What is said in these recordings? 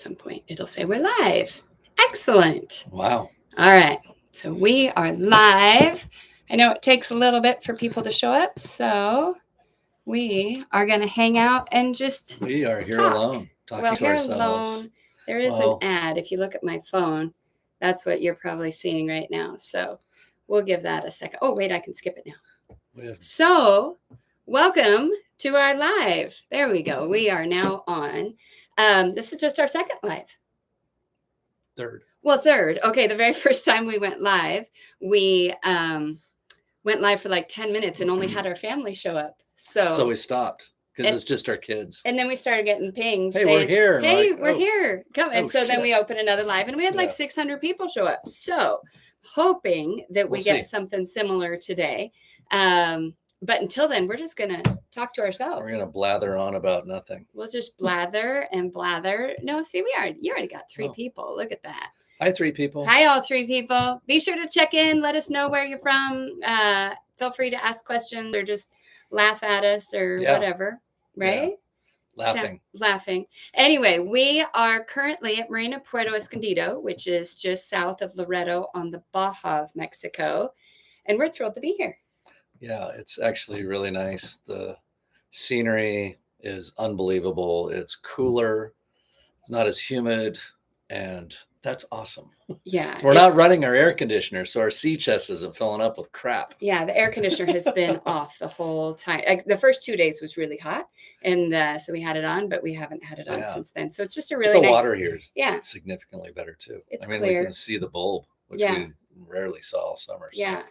some point it'll say we're live. Excellent. Wow. All right. So we are live. I know it takes a little bit for people to show up, so we are going to hang out and just We are here talk. alone, talking well, to here ourselves. alone, there is Well- an ad. If you look at my phone, that's what you're probably seeing right now. So we'll give that a second. Oh, wait, I can skip it now. So welcome to our live. There we go. We are now on. This is just our second live. Third. Well, third. Okay, the very first time we went live, we went live for like 10 minutes and only had our family show up. So we stopped because it's just our kids. And then we started getting pinged. Hey, saying, we're here. Hey, like, we're here. Come. And so then shit. we opened another live and we had like 600 people show up. So hoping that we We'll get see. something similar today. But until then, we're just going to talk to ourselves. We're going to blather on about nothing. We'll just blather and blather. No, see, you already got three people. Look at that. Hi, 3 people. Hi, all 3 people. Be sure to check in. Let us know where you're from. Feel free to ask questions or just laugh at us or whatever. Right? Yeah. Laughing. Laughing. Anyway, we are currently at Marina, Puerto Escondido, which is just south of Loreto on the Baja of Mexico. And we're thrilled to be here. Yeah, it's actually really nice. The scenery is unbelievable. It's cooler. It's not as humid. And that's awesome. Yeah. We're not running our air conditioner, so our sea chest isn't filling up with crap. Yeah, the air conditioner has been off the whole time. The first 2 days was really hot, and so we had it on, but we haven't had it on since then. So it's just a really the nice. Water here is significantly better too. It's we clear. can see the bulb, which we rarely saw all summer. So. Yeah,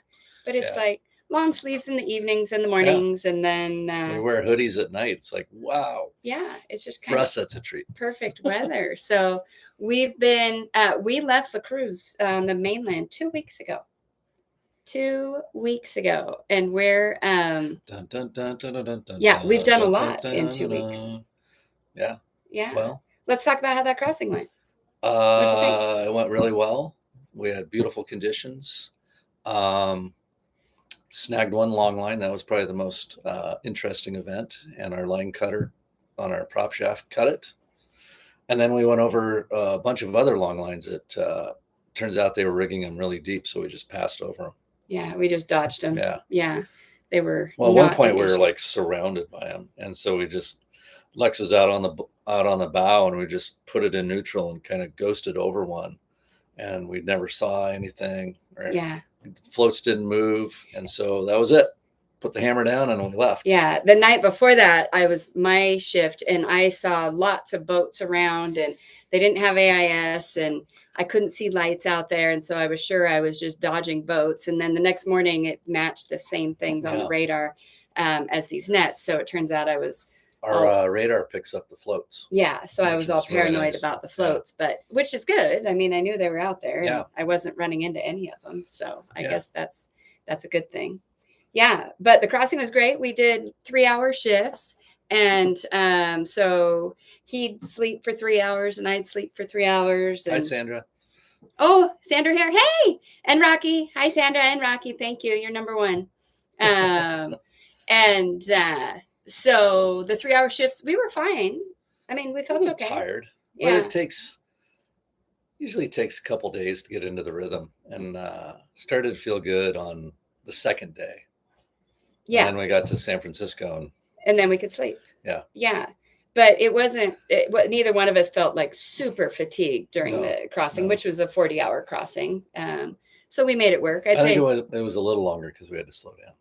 but it's like long sleeves in the evenings and the mornings, and then we wear hoodies at night. It's like, wow. Yeah, it's just for us, that's a treat. Perfect weather. So we've been we left the cruise on the mainland 2 weeks ago. 2 weeks ago, and we're we've done a lot in 2 weeks. Yeah. Well, let's talk about how that crossing went. What'd you think? It went really well. We had beautiful conditions. Snagged one long line. That was probably the most interesting event. And our line cutter on our prop shaft cut it. And then we went over a bunch of other long lines that turns out they were rigging them really deep. So we just passed over them. Yeah, we just dodged them. Yeah. They were. Well, at one point we were like surrounded by them. And so we just, Lex was out on the bow and we just put it in neutral and kind of ghosted over one. And we never saw anything. Right? Yeah. Floats didn't move, and so that was it. Put the hammer down and we left. Yeah, the night before that, I was my shift, and I saw lots of boats around, and they didn't have AIS, and I couldn't see lights out there, and so I was sure I was just dodging boats. And then the next morning, it matched the same things on the radar as these nets. So it turns out I was. Our radar picks up the floats. Yeah, so I was all paranoid about the floats, but which is good. I mean, I knew they were out there, and I wasn't running into any of them, so I guess that's a good thing. Yeah, but the crossing was great. We did 3-hour shifts, and so he'd sleep for 3 hours, and I'd sleep for 3 hours. And... Hi, Sandra. Oh, Sandra here. Hey, and Rocky. Hi, Sandra and Rocky. Thank you. You're number one. So the 3-hour shifts, we were fine. I mean, we felt okay. Tired. Yeah. But it usually takes a couple days to get into the rhythm, and started to feel good on the second day. Yeah. And then we got to San Francisco. And then we could sleep. Yeah. Yeah. But neither one of us felt like super fatigued during the crossing, which was a 40-hour crossing. So we made it work. I think it was a little longer because we had to slow down.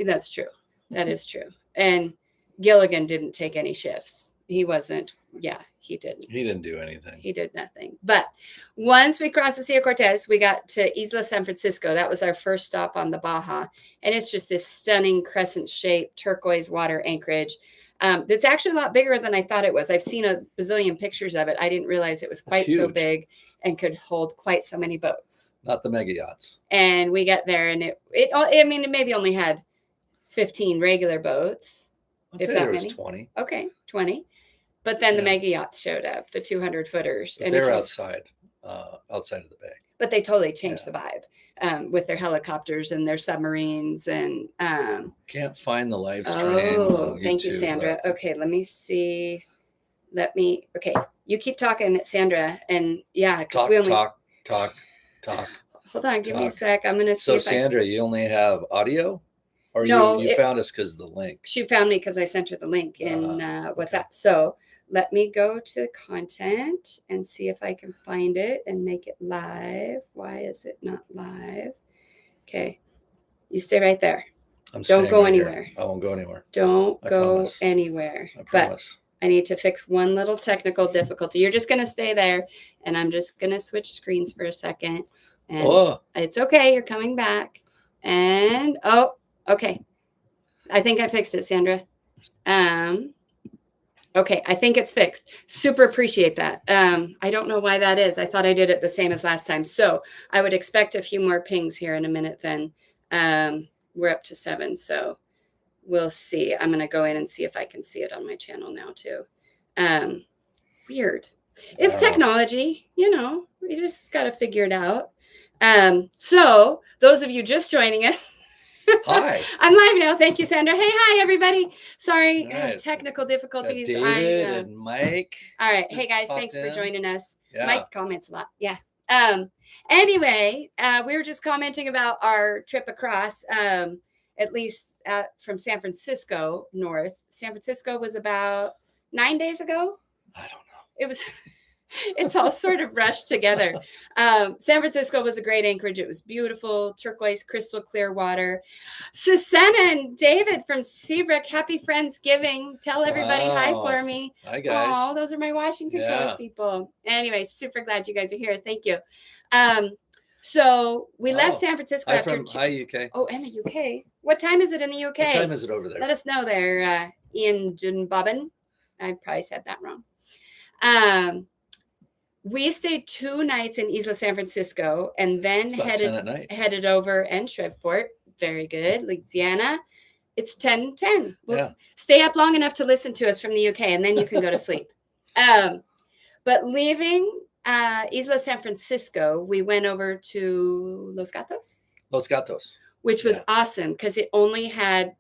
That's true. That is true. And Gilligan didn't take any shifts. He wasn't. Yeah, he didn't. He didn't do anything. He did nothing. But once we crossed the Sea of Cortez, we got to Isla San Francisco. That was our first stop on the Baja. And it's just this stunning crescent-shaped turquoise water anchorage. That's actually a lot bigger than I thought it was. I've seen a bazillion pictures of it. I didn't realize it was quite so big and could hold quite so many boats. Not the mega yachts. And we got there, and it maybe only had 15 regular boats. If that many. 20. Okay, 20. But then the mega yachts showed up, the 200 footers. But they're outside of the bay. But they totally changed the vibe with their helicopters and their submarines. And can't find the live stream. Oh, thank you, Sandra. Okay, let me see. Okay, You keep talking, Sandra, and yeah, because Talk, we only talk. hold on. Give me a talk. sec. I'm gonna see So if Sandra, you only have audio, or No, you found us because of the link? She found me because I sent her the link in WhatsApp. Okay. So let me go to content and see if I can find it and make it live. Why is it not live? Okay, you stay right there. Don't go anywhere. I won't go anywhere. Don't I go promise. anywhere. I promise. But I need to fix one little technical difficulty. You're just going to stay there, and I'm just going to switch screens for a second. And it's okay. You're coming back. And, okay. I think I fixed it, Sandra. Okay, I think it's fixed. Super appreciate that. I don't know why that is. I thought I did it the same as last time. So I would expect a few more pings here in a minute then. We're up to 7, so we'll see. I'm going to go in and see if I can see it on my channel now too. Weird. It's technology, we just got to figure it out. So those of you just joining us, hi. I'm live now. Thank you, Sandra. Hey, hi, everybody. Sorry, right. Technical difficulties. David and Mike. All right. Hey, guys. Thanks for joining us. Yeah. Mike comments a lot. Yeah. Anyway, we were just commenting about our trip across, at least from San Francisco north. San Francisco was about 9 days ago. I don't know. It was... It's all sort of rushed together. San Francisco was a great anchorage. It was beautiful, turquoise, crystal clear water. Susanna and David from Seabrook, happy Friendsgiving. Tell everybody hi for me. Hi, guys. Oh, those are my Washington Coast people. Anyway, super glad you guys are here. Thank you. So we left San Francisco after... Hi, UK. Oh, and the UK. What time is it in the UK? What time is it over there? Let us know there, Ian Bobbin. I probably said that wrong. We stayed 2 nights in Isla San Francisco and then headed over and Shreveport. Very good. Louisiana. It's 10:10. Well, stay up long enough to listen to us from the UK and then you can go to sleep. But leaving Isla San Francisco, we went over to Los Gatos. Los Gatos. Which was awesome because it only had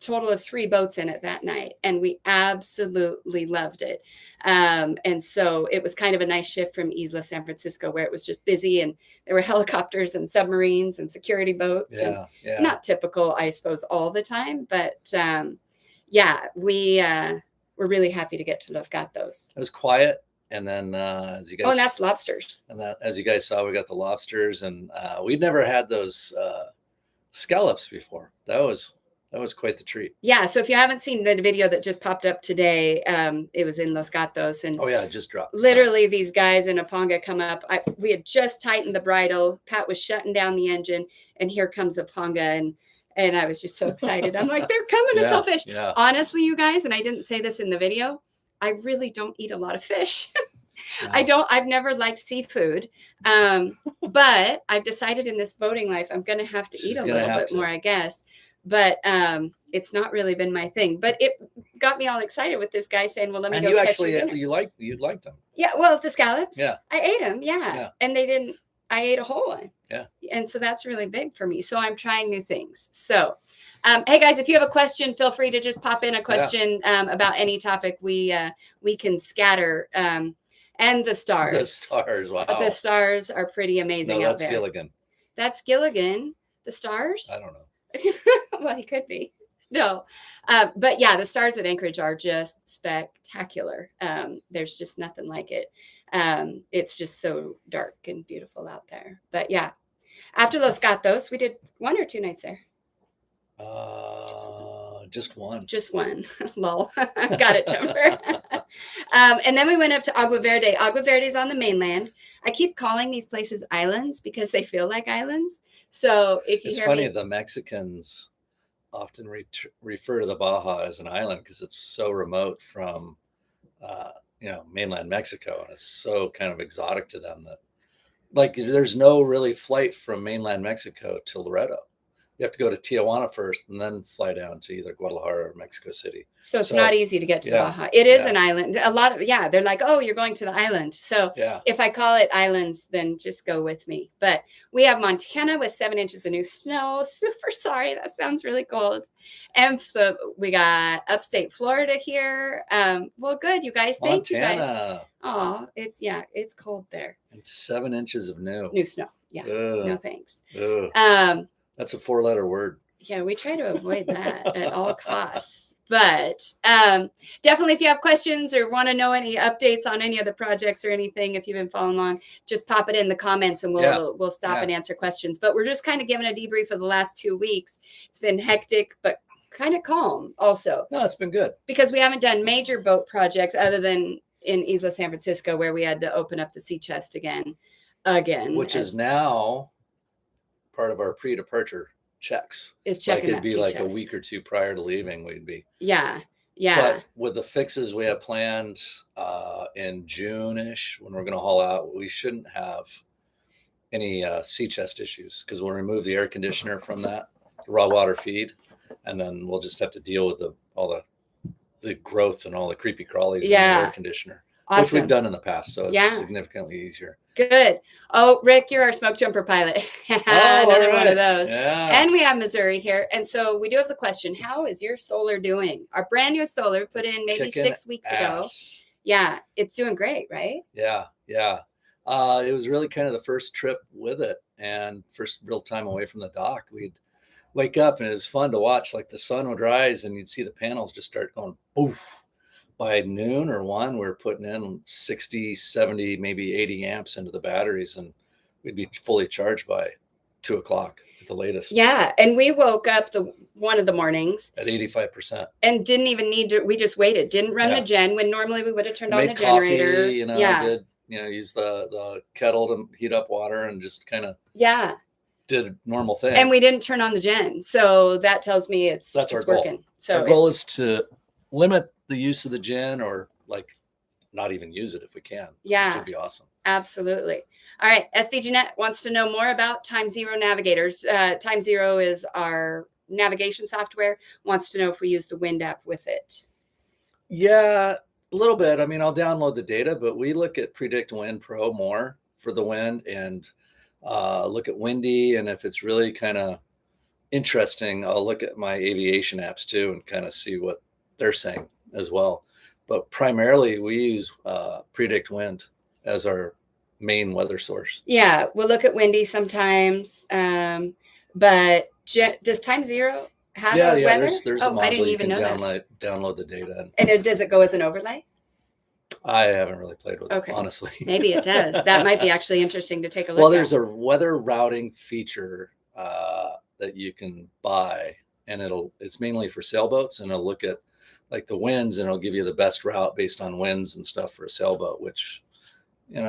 total of 3 boats in it that night, and we absolutely loved it. And so it was kind of a nice shift from Isla San Francisco, where it was just busy and there were helicopters and submarines and security boats. Not typical, I suppose, all the time, but we were really happy to get to Los Gatos. It was quiet. And then as you guys... and that's lobsters. And that, as you guys saw, we got the lobsters, and we'd never had those scallops before. That was quite the treat. Yeah. So if you haven't seen the video that just popped up today, it was in Los Gatos, and it just dropped. Literally, these guys in a ponga come up. We had just tightened the bridle. Pat was shutting down the engine, and here comes a ponga, and I was just so excited. I'm like, they're coming to sell fish. Yeah. Honestly, you guys, and I didn't say this in the video, I really don't eat a lot of fish. No. I've never liked seafood, but I've decided in this boating life, I'm going to have to eat a little bit more, I guess. But it's not really been my thing. But it got me all excited with this guy saying, well, let me go catch your dinner. You liked them. Yeah, well, the scallops. Yeah. I ate them, and they didn't, I ate a whole one. Yeah. And so that's really big for me. So I'm trying new things. So, hey, guys, if you have a question, feel free to just pop in a question about any topic. We can scatter. And the stars. The stars, wow. The stars are pretty amazing out there. That's Gilligan. That's Gilligan. The stars? I don't know. Well, he could be. No. But yeah, the stars at Anchorage are just spectacular. There's just nothing like it. It's just so dark and beautiful out there. But yeah, after Los Gatos, we did 1 or 2 nights there. Just one. Just one. Lol. Got it, Jumper. And then we went up to Agua Verde. Agua Verde is on the mainland. I keep calling these places islands because they feel like islands. So if you it's hear funny, the Mexicans often refer to the Baja as an island because it's so remote from, mainland Mexico, and it's so kind of exotic to them that, like, there's no really flight from mainland Mexico to Loreto. you have to go to Tijuana first and then fly down to either Guadalajara or Mexico City. So it's not easy to get to the yeah, Baja. It is yeah. an island. A lot of, yeah, they're like, oh, you're going to the island. So Yeah. if I call it islands, then just go with me. But we have Montana with 7 inches of new snow. Super sorry. That sounds really cold. And so we got upstate Florida here. Well, good, you guys. Thank you guys. Montana. Oh, it's cold there. And 7 inches of New snow. Yeah. Ugh. No thanks. Ugh. That's a 4-letter word. Yeah, we try to avoid that at all costs. But definitely, if you have questions or want to know any updates on any of the projects or anything, if you've been following along, just pop it in the comments and we'll stop and answer questions. But we're just kind of giving a debrief of the last 2 weeks. It's been hectic, but kind of calm also. No, it's been good. Because we haven't done major boat projects other than in Isla San Francisco, where we had to open up the sea chest again. Which is now part of our pre-departure checks. Is checking it'd be like chest. a week or two prior to leaving, we'd be. Yeah. But with the fixes we have planned in June-ish, when we're going to haul out, we shouldn't have any sea chest issues, because we'll remove the air conditioner from that raw water feed, and then we'll just have to deal with all the growth and all the creepy crawlies in the air conditioner. Awesome. Which we've done in the past, so it's significantly easier. Good. Oh, Rick, you're our smoke jumper pilot. Another one of those. Yeah. And we have Missouri here. And so we do have the question, how is your solar doing? Our brand new solar put in maybe 6 weeks ago. Yeah, it's doing great, right? Yeah, yeah. It was really kind of the first trip with it and first real time away from the dock. We'd wake up and it was fun to watch. Like the sun would rise and you'd see the panels just start going poof. By noon or 1, we're putting in 60, 70, maybe 80 amps into the batteries, and we'd be fully charged by 2 o'clock at the latest. Yeah. And we woke up one of the mornings at 85% and didn't even need to, we just waited, didn't run the gen when normally we would have turned on the generator. Use the kettle to heat up water and just kind of did a normal thing. And we didn't turn on the gen. So that tells me it's working. Goal. So our goal is to limit the use of the gen, or like not even use it if we can. Yeah. Which would be awesome. Absolutely. All right. SVGNet wants to know more about Time Zero navigators. Time Zero is our navigation software. Wants to know if we use the Wind app with it. Yeah, a little bit. I mean, I'll download the data, but we look at Predict Wind Pro more for the wind, and look at Windy. And if it's really kind of interesting, I'll look at my aviation apps too and kind of see what they're saying as well. But primarily we use Predict Wind as our main weather source. Yeah, we'll look at Windy sometimes. But does Time Zero have a weather? There's a module you can download the data. And does it go as an overlay? I haven't really played with it, honestly. Maybe it does. That might be actually interesting to take a look at. Well, there's a weather routing feature that you can buy, and it's mainly for sailboats, and it'll look at like the winds, and it'll give you the best route based on winds and stuff for a sailboat, which, we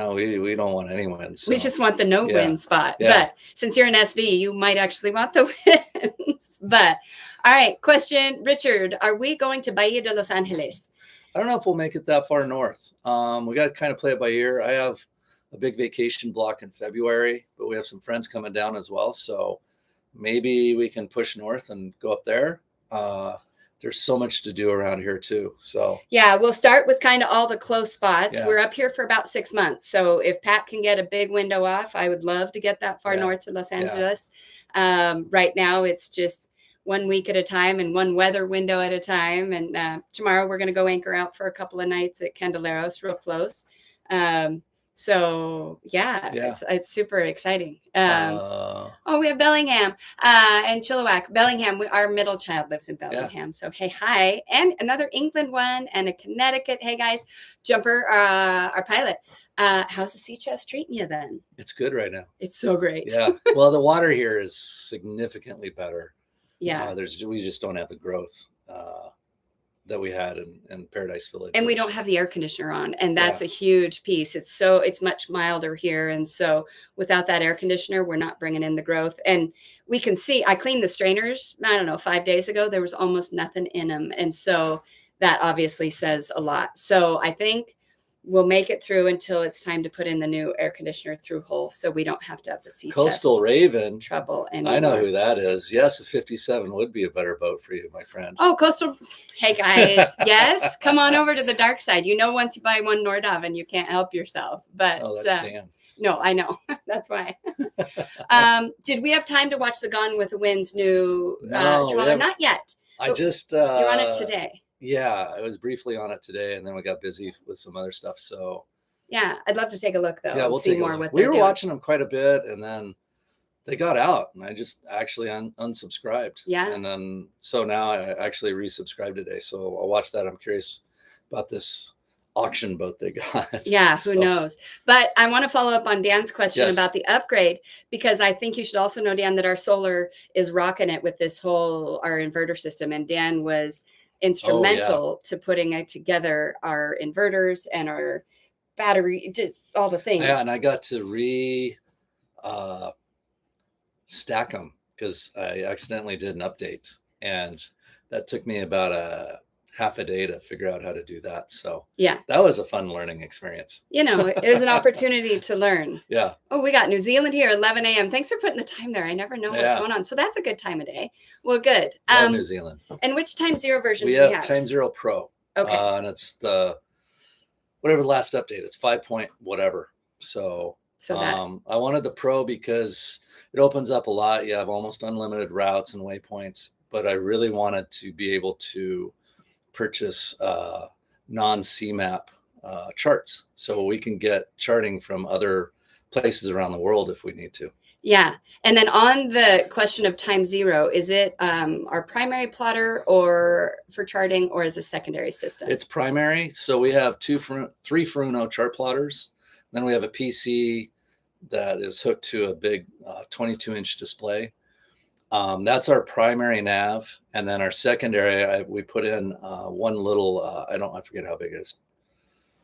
don't want any winds. So. We just want the no wind spot. Yeah. But since you're an SV, you might actually want the winds. But all right, question, Richard, are we going to Bahia de Los Angeles? I don't know if we'll make it that far north. We got to kind of play it by ear. I have a big vacation block in February, but we have some friends coming down as well. So maybe we can push north and go up there. There's so much to do around here too. So yeah, we'll start with kind of all the close spots. Yeah. We're up here for about 6 months. So if Pat can get a big window off, I would love to get that far north to Los Angeles. Right now it's just 1 week at a time and one weather window at a time. And tomorrow we're going to go anchor out for a couple of nights at Candeleros, real close. So it's super exciting. We have Bellingham and Chilliwack. Bellingham, our middle child lives in Bellingham. So hey, hi. And another England one and a Connecticut. Hey guys, Jumper, our pilot. How's the sea chest treating you then? It's good right now. It's so great. Yeah. Well, the water here is significantly better. Yeah. We just don't have the growth that we had in Paradise Village. And we don't have the air conditioner on. And that's a huge piece. It's much milder here. And so without that air conditioner, we're not bringing in the growth. And we can see, I cleaned the strainers, 5 days ago, there was almost nothing in them. And so that obviously says a lot. So I think we'll make it through until it's time to put in the new air conditioner through hole, so we don't have to have the sea Coastal chest Raven. trouble anymore. I know who that is. Yes, a 57 would be a better boat for you, my friend. Oh, Coastal. Hey, guys. Yes. Come on over to the dark side. Once you buy one Nordhavn, you can't help yourself. But Oh, that's Dan. No, I know. That's why. Did we have time to watch the Gone with the Wind's new trawler? Not yet. I just... you're on it today. Yeah, I was briefly on it today, and then we got busy with some other stuff. So yeah, I'd love to take a look, though. Yeah, we'll see more. We were watching them quite a bit, and then they got out, and I just actually unsubscribed. Yeah. And then so now I actually resubscribed today. So I'll watch that. I'm curious about this auction boat they got. Yeah, who knows? But I want to follow up on Dan's question about the upgrade, because I think you should also know, Dan, that our solar is rocking it with this whole our inverter system, and Dan was instrumental to putting together our inverters and our battery, just all the things. Yeah, and I got to stack them because I accidentally did an update, and that took me about a half a day to figure out how to do that. So yeah, that was a fun learning experience. It was an opportunity to learn. Yeah. Oh, we got New Zealand here, 11 a.m. Thanks for putting the time there. I never know what's going on. So that's a good time of day. Well, good. New Zealand. And which time zero version do we have? Time Zero Pro. Okay. And it's the whatever the last update. It's 5 point whatever. So I wanted the Pro because it opens up a lot. You have almost unlimited routes and waypoints, but I really wanted to be able to purchase non-CMAP charts, so we can get charting from other places around the world if we need to. Yeah. And then on the question of time zero, is it our primary plotter or for charting, or is a secondary system? It's primary. So we have three Furuno chart plotters. Then we have a PC that is hooked to a big 22-inch display. That's our primary nav. And then our secondary, we put in one little, I forget how big it is,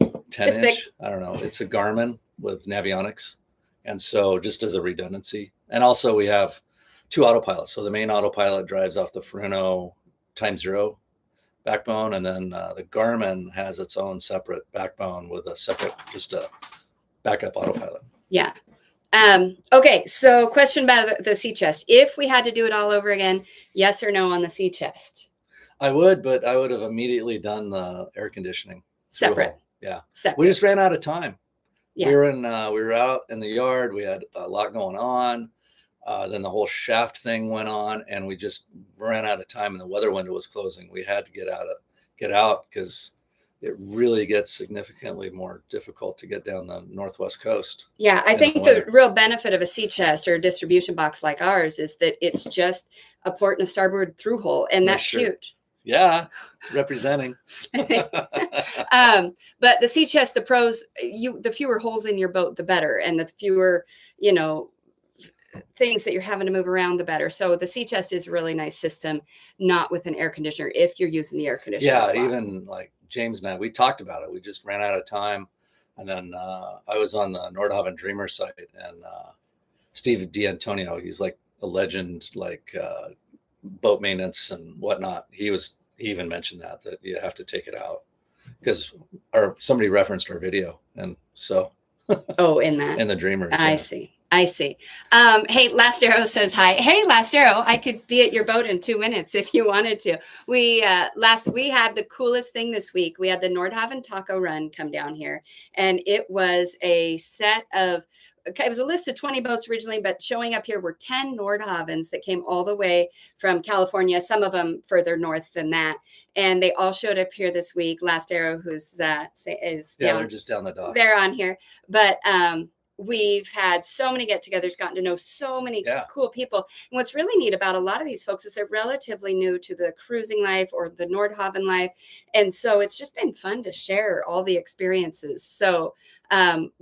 10-inch. I don't know. It's a Garmin with Navionics. And so just as a redundancy. And also we have two autopilots. So the main autopilot drives off the Furuno Time Zero backbone. And then the Garmin has its own separate backbone with just a backup autopilot. Yeah. Okay. So question about the sea chest. If we had to do it all over again, yes or no on the sea chest? I would, but I would have immediately done the air conditioning. Separate. Yeah. Separate. We just ran out of time. Yeah. We were out in the yard. We had a lot going on. Then the whole shaft thing went on, and we just ran out of time, and the weather window was closing. We had to get out because it really gets significantly more difficult to get down the northwest coast. Yeah, I think the real benefit of a sea chest or a distribution box like ours is that it's just a port and a starboard through hole, and that's huge. Yeah, representing. But the sea chest, the pros, the fewer holes in your boat, the better, and the fewer, things that you're having to move around, the better. So the sea chest is a really nice system, not with an air conditioner if you're using the air conditioner. Yeah, even like James and I, we talked about it. We just ran out of time, and then I was on the Nordhavn Dreamer site, and Steve D'Antonio, he's like a legend, like boat maintenance and whatnot. He even mentioned that you have to take it out because somebody referenced our video, and so in the Dreamer. I see. Hey, Last Arrow says hi. Hey, Last Arrow, I could be at your boat in 2 minutes if you wanted to. We had the coolest thing this week. We had the Nordhavn Taco Run come down here, and it was a set of. It was a list of 20 boats originally, but showing up here were 10 Nordhavns that came all the way from California, some of them further north than that. And they all showed up here this week. Last Arrow, who's they're just down the dock. They're on here. But we've had so many get-togethers, gotten to know so many cool people. And what's really neat about a lot of these folks is they're relatively new to the cruising life or the Nordhavn life. And so it's just been fun to share all the experiences. So and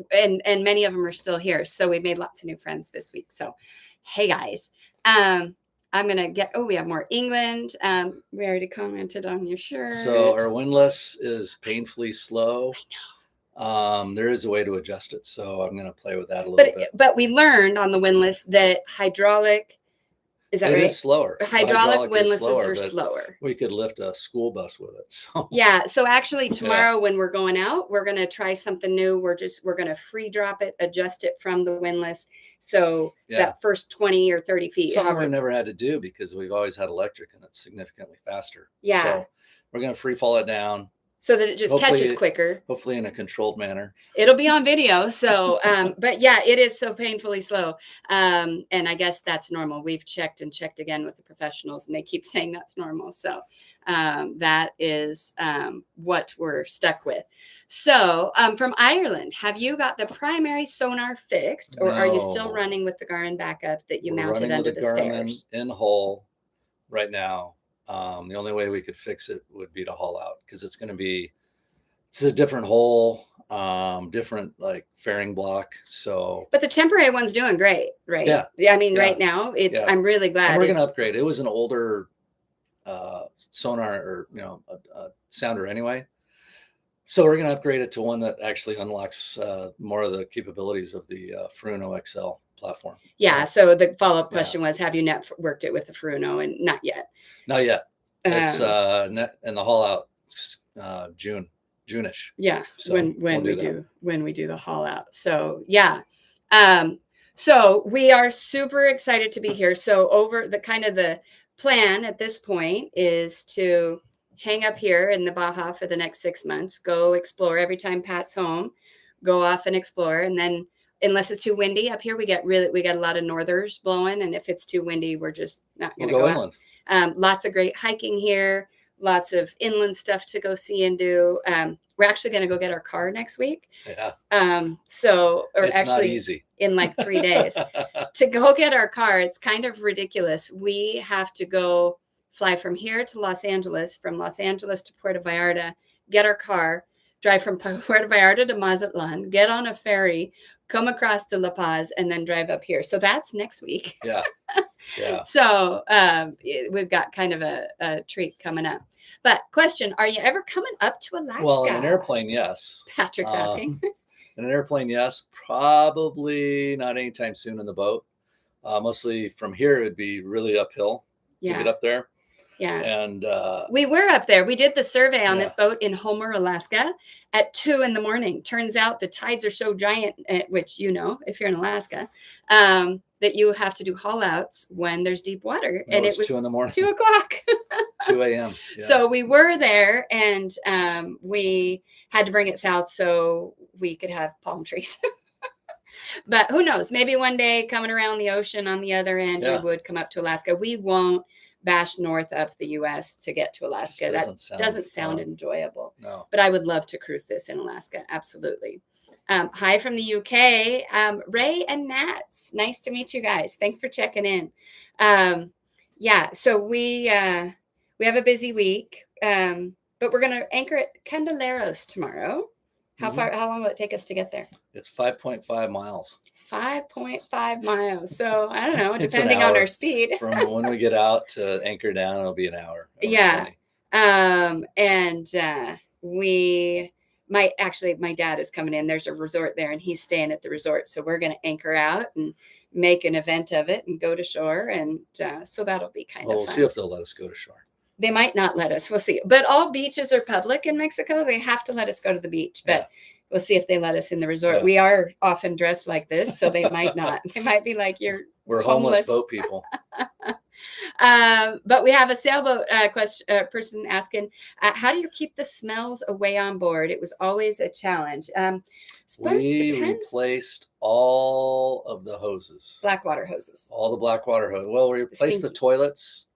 many of them are still here. So we made lots of new friends this week. So, hey guys, I'm going to we have more England. We already commented on your shirt. So our windlass is painfully slow. I know. There is a way to adjust it. So I'm going to play with that a little bit. But we learned on the windlass that hydraulic Is that It right? is slower. The Hydraulic hydraulic is windlasses slower, are but slower. we could lift a school bus with it. So Yeah. So actually yeah, tomorrow when we're going out, we're going to try something new. We're going to free drop it, adjust it from the windlass. So yeah. that first 20 or 30 feet, Something however. we've never had to do because we've always had electric and it's significantly faster. Yeah. So we're going to free fall it down. So that it just catches quicker. Hopefully in a controlled manner. It'll be on video. So, but yeah, it is so painfully slow. And I guess that's normal. We've checked and checked again with the professionals and they keep saying that's normal. So that is what we're stuck with. So from Ireland, have you got the primary sonar fixed or are you still No. running with the Garmin backup that you We're mounted running under with the a Garmin stairs? in hull right now. The only way we could fix it would be to haul out because it's a different hole, different like fairing block. So, But the temporary one's doing great, right? yeah, I mean, yeah, right now it's, yeah. I'm really And glad. we're going to upgrade. It was an older sonar or, a sounder anyway. So we're going to upgrade it to one that actually unlocks more of the capabilities of the Furuno XL platform. Yeah. So the follow-up question was, have you networked it with the Furuno? And not yet. Not yet. It's net and the haul out June-ish. Yeah. So when we do the haul out. So yeah. So we are super excited to be here. So over the plan at this point is to hang up here in the Baja for the next 6 months, go explore every time Pat's home, go off and explore. And then unless it's too windy up here, we get a lot of northers blowing. And if it's too windy, we're just not going to go inland. Lots of great hiking here, lots of inland stuff to go see and do. We're actually going to go get our car next week. Yeah. It's actually not easy. In like 3 days to go get our car. It's kind of ridiculous. We have to go fly from here to Los Angeles, from Los Angeles to Puerto Vallarta, get our car, drive from Puerto Vallarta to Mazatlan, get on a ferry, come across to La Paz, and then drive up here. So that's next week. Yeah. Yeah. So we've got kind of a treat coming up. But question, are you ever coming up to Alaska? Well, in an airplane, yes. Patrick's asking. In an airplane, yes. Probably not anytime soon in the boat. Mostly from here, it'd be really uphill to get up there. Yeah. And we were up there. We did the survey on this boat in Homer, Alaska at 2 a.m. Turns out the tides are so giant, which, if you're in Alaska, that you have to do haul outs when there's deep water. And it was 2 a.m. 2 o'clock. 2 a.m. Yeah. So we were there and we had to bring it south so we could have palm trees. But who knows? Maybe one day coming around the ocean on the other end, we would come up to Alaska. We won't bash north up the U.S. to get to Alaska. That doesn't sound enjoyable. No. But I would love to cruise this in Alaska. Absolutely. Hi from the UK, Ray and Nats. Nice to meet you guys. Thanks for checking in. So we have a busy week, but we're going to anchor at Candeleros tomorrow. How long will it take us to get there? It's 5.5 miles. 5.5 miles. So I don't know, depending on our speed. From when we get out to anchor down, it'll be an hour. Yeah. 20. My dad is coming in. There's a resort there and he's staying at the resort. So we're going to anchor out and make an event of it and go to shore. And so that'll be kind of fun. We'll see if they'll let us go to shore. They might not let us. We'll see. But all beaches are public in Mexico. They have to let us go to the beach. But we'll see if they let us in the resort. Yeah. We are often dressed like this, so they might not. They might be like, we're homeless boat people. But we have a sailboat person asking, how do you keep the smells away on board? It was always a challenge. We replaced all of the hoses. Blackwater hoses. All the Blackwater hoses. Well, we replaced the toilets.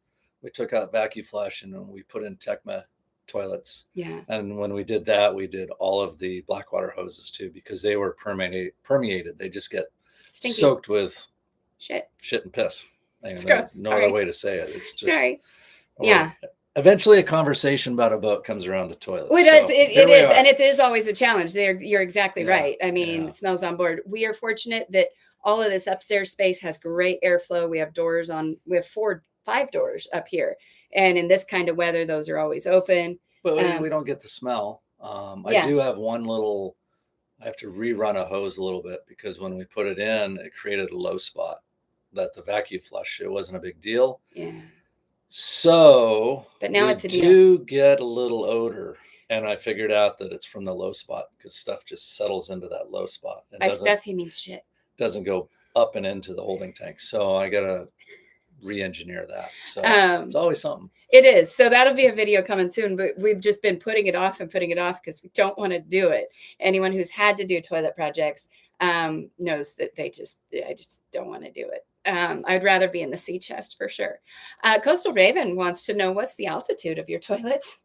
We took out VacuFlush and we put in Tecma toilets. Yeah. And when we did that, we did all of the Blackwater hoses too, because they were permeated. They just get stinky. Soaked with shit and piss. It's gross. No other way to say it. It's just yeah. Eventually, a conversation about a boat comes around to toilets. Well, it is, and it is always a challenge. You're exactly right. I mean, smells on board. We are fortunate that all of this upstairs space has great airflow. We have doors on. We have 5 doors up here, and in this kind of weather, those are always open. But we don't get the smell. I do have one little. I have to rerun a hose a little bit because when we put it in, it created a low spot the vacuum flush. It wasn't a big deal. Yeah. So, but now we it's a deal. do get a little odor, and I figured out that it's from the low spot because stuff just settles into that low spot and By stuff, he means shit. doesn't go up and into the holding tank. So I gotta re-engineer that. So it's always something. It is. So that'll be a video coming soon, but we've just been putting it off because we don't want to do it. Anyone who's had to do toilet projects knows that I just don't want to do it. I'd rather be in the sea chest for sure. Coastal Raven wants to know, what's the altitude of your toilets?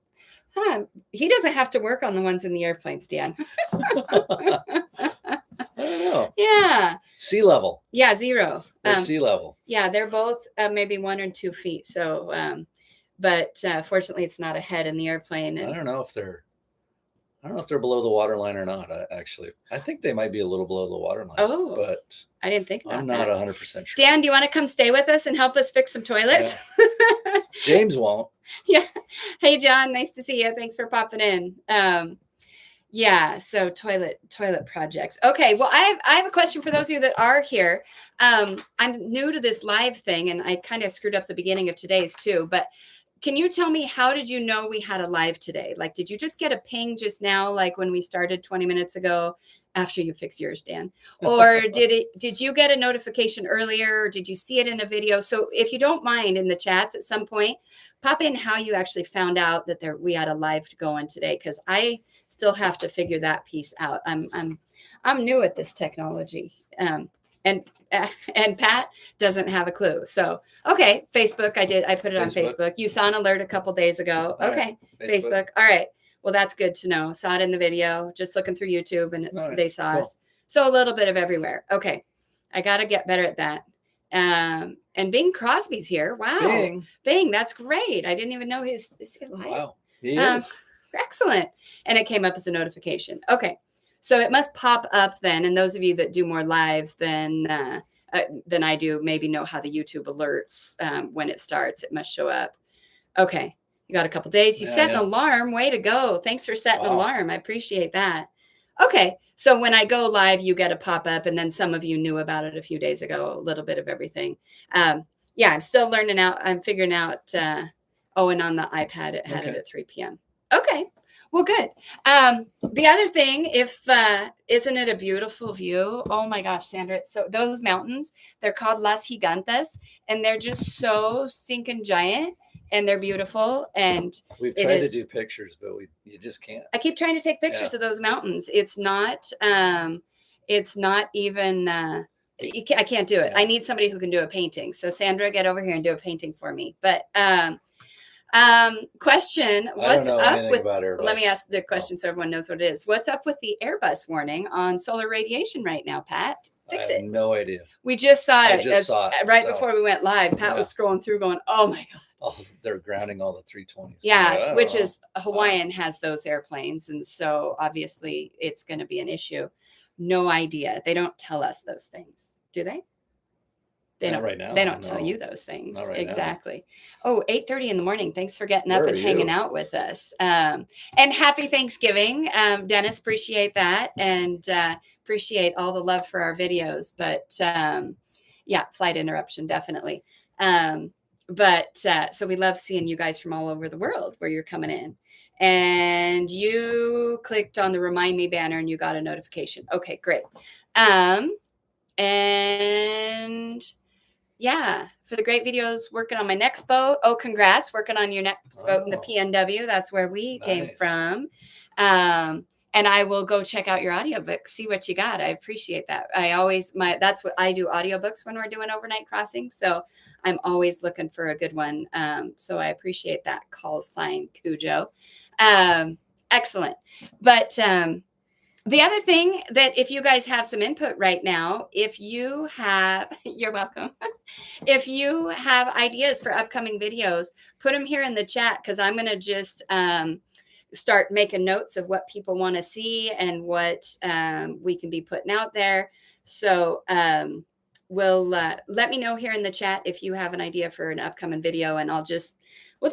He doesn't have to work on the ones in the airplanes, Dan. I don't know. Yeah. Sea level. Yeah, 0. They're sea level. Yeah, they're both maybe 1 or 2 feet. So, but fortunately, it's not a head in the airplane. And I don't know if they're below the water line or not. I think they might be a little below the water line. Oh, but I didn't think about I'm not that. 100% sure. Dan, do you want to come stay with us and help us fix some toilets? Yeah. James won't. Yeah. Hey, John, nice to see you. Thanks for popping in. Yeah, so toilet projects. Okay, well, I have a question for those of you that are here. I'm new to this live thing, and I kind of screwed up the beginning of today's too. But can you tell me, how did you know we had a live today? Like, did you just get a ping just now, like when we started 20 minutes ago? After you fix yours, Dan, or did you get a notification earlier? Or did you see it in a video? So if you don't mind, in the chats at some point, pop in how you actually found out that we had a live going today, because I still have to figure that piece out. I'm new at this technology, and Pat doesn't have a clue. So okay, Facebook, I put it on Facebook. You saw an alert a couple days ago. All okay, right. Facebook. All right. Well, that's good to know. Saw it in the video, just looking through YouTube, and they saw us. So a little bit of everywhere. Okay, I got to get better at that. And Bing Crosby's here. Wow, Bing, that's great. I didn't even know is he live? Wow, he is. Excellent. And it came up as a notification. Okay, so it must pop up then. And those of you that do more lives than I do, maybe know how the YouTube alerts when it starts. It must show up. Okay. You got a couple days. You set an alarm. Way to go. Thanks for setting an alarm. I appreciate that. Okay. So when I go live, you get a pop-up, and then some of you knew about it a few days ago, a little bit of everything. Yeah, I'm still learning out. I'm figuring out. And on the iPad, it had it at 3 p.m. Okay. Well, good. The other thing, isn't it a beautiful view? Oh my gosh, Sandra. So those mountains, they're called Las Gigantes, and they're just so stinking giant. And they're beautiful. And we've tried to do pictures, but you just can't. I keep trying to take pictures of those mountains. It's not even, I can't do it. I need somebody who can do a painting. So Sandra, get over here and do a painting for me. But, question, what's up with, let me ask the question so everyone knows what it is. What's up with the Airbus warning on solar radiation right now, Pat? Fix it. I have no idea. We just saw it. Right before we went live. Pat was scrolling through going, oh my God. Oh, they're grounding all the 320s. Yeah, which is Hawaiian has those airplanes. And so obviously it's going to be an issue. No idea. They don't tell us those things. Do they? They don't right now. They don't tell you those things. Not right exactly. Now. Oh, 8:30 in the morning. Thanks for getting up and hanging out with us. And happy Thanksgiving. Dennis, appreciate that. And appreciate all the love for our videos. But yeah, flight interruption, definitely. But so we love seeing you guys from all over the world where you're coming in. And you clicked on the Remind Me banner and you got a notification. Okay, great. And yeah, for the great videos, working on my next boat. Oh, congrats. Working on your next boat in the PNW. That's where we came from. And I will go check out your audiobook, see what you got. I appreciate that. That's what I do, audiobooks when we're doing overnight crossings. So I'm always looking for a good one. So I appreciate that call sign, Cujo. Excellent. But the other thing that if you guys have some input right now, if you have, you're welcome. If you have ideas for upcoming videos, put them here in the chat, because I'm going to just start making notes of what people want to see and what we can be putting out there. So we'll let me know here in the chat if you have an idea for an upcoming video, and we'll just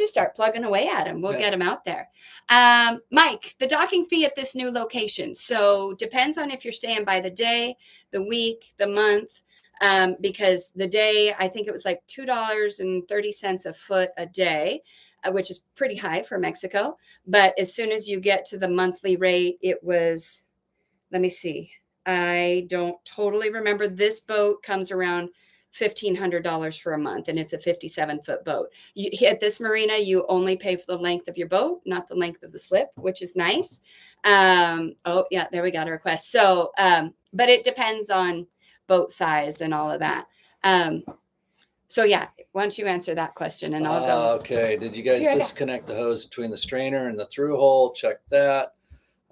start plugging away at them. We'll get them out there. Mike, the docking fee at this new location. So depends on if you're staying by the day, the week, the month. because the day, I think it was like $2.30 a foot a day, which is pretty high for Mexico. But as soon as you get to the monthly rate, it was, let me see. I don't totally remember. This boat comes around $1,500 for a month, and it's a 57-foot boat. At this marina, you only pay for the length of your boat, not the length of the slip, which is nice. Oh yeah, there we got a request. So, but it depends on boat size and all of that. So yeah, why don't you answer that question and I'll go. Okay. Did you guys disconnect the hose between the strainer and the through hole? Check that.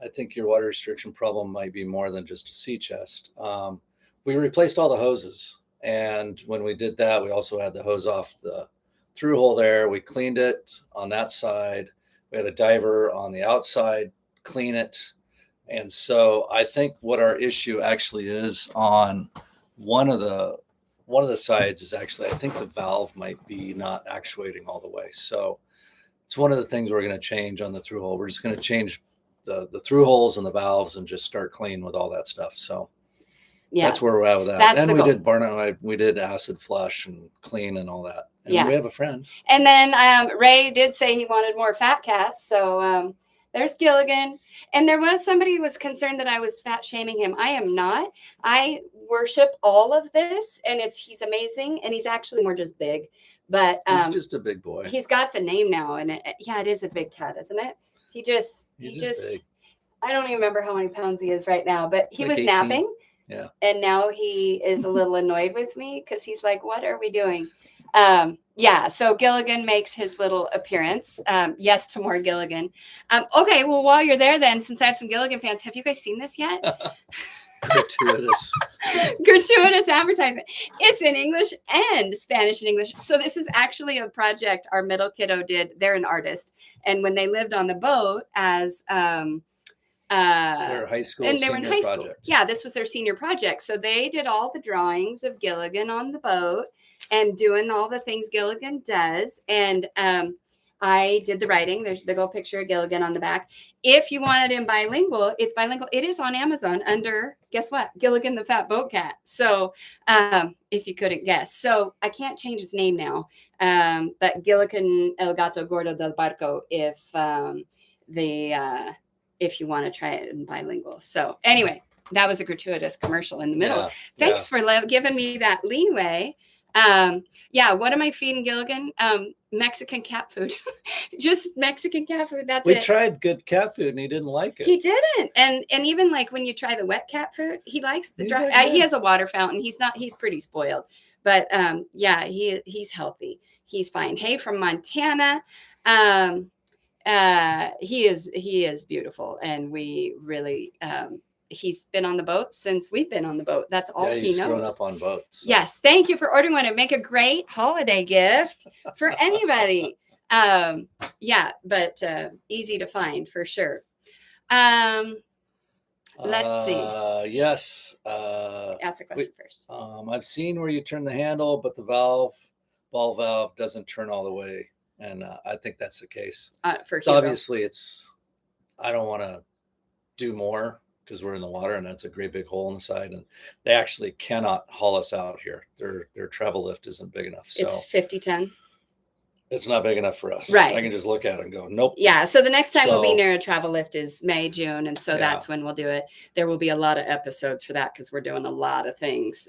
I think your water restriction problem might be more than just a sea chest. We replaced all the hoses. And when we did that, we also had the hose off the through hole there. We cleaned it on that side. We had a diver on the outside clean it. And so I think what our issue actually is on one of the sides is actually, I think the valve might be not actuating all the way. So it's one of the things we're going to change on the through hole. We're just going to change the through holes and the valves and just start clean with all that stuff. So yeah, that's where we're at with that. And we did acid flush and clean and all that. And we have a friend. And then Ray did say he wanted more fat cats. So there's Gilligan. And there was somebody who was concerned that I was fat shaming him. I am not. I worship all of this, and he's amazing, and he's actually more just big. But he's just a big boy. He's got the name now, and it is a big cat, isn't it? He just big. I don't even remember how many pounds he is right now, but he was 18. Napping. Yeah. And now he is a little annoyed with me because he's like, what are we doing? So Gilligan makes his little appearance. Yes to more Gilligan. Okay, well, while you're there then, since I have some Gilligan fans, have you guys seen this yet? Gratuitous advertisement. It's in English and Spanish and English. So this is actually a project our middle kiddo did. They're an artist. And when they lived on the boat as their high school and they were in high school. Project. Yeah, this was their senior project. So they did all the drawings of Gilligan on the boat and doing all the things Gilligan does. And I did the writing. There's a big old picture of Gilligan on the back. If you want it in bilingual, it's bilingual. It is on Amazon under, guess what? Gilligan the Fat Boat Cat. So if you couldn't guess. So I can't change his name now. But Gilligan El Gato Gordo del Barco if you want to try it in bilingual. So anyway, that was a gratuitous commercial in the middle. Thanks for giving me that leeway. What am I feeding Gilligan? Mexican cat food. Just Mexican cat food. That's it. We tried good cat food and he didn't like it. He didn't. And even like when you try the wet cat food, he likes the dry. He has a water fountain. He's pretty spoiled. But he's healthy. He's fine. Hey, from Montana. He is beautiful, and we really he's been on the boat since we've been on the boat. That's all he knows. Grown up on boats. So. Yes, thank you for ordering one. And make a great holiday gift for anybody. But easy to find for sure. Let's see. Yes. Ask the question first. I've seen where you turn the handle, but the ball valve doesn't turn all the way. And I think that's the case. Obviously, I don't want to do more because we're in the water and that's a great big hole in the side. And they actually cannot haul us out here. Their travel lift isn't big enough. So it's 50-ton. It's not big enough for us. Right. I can just look at it and go, nope. Yeah. So the next time we'll be near a travel lift is May, June. And so that's when we'll do it. There will be a lot of episodes for that because we're doing a lot of things.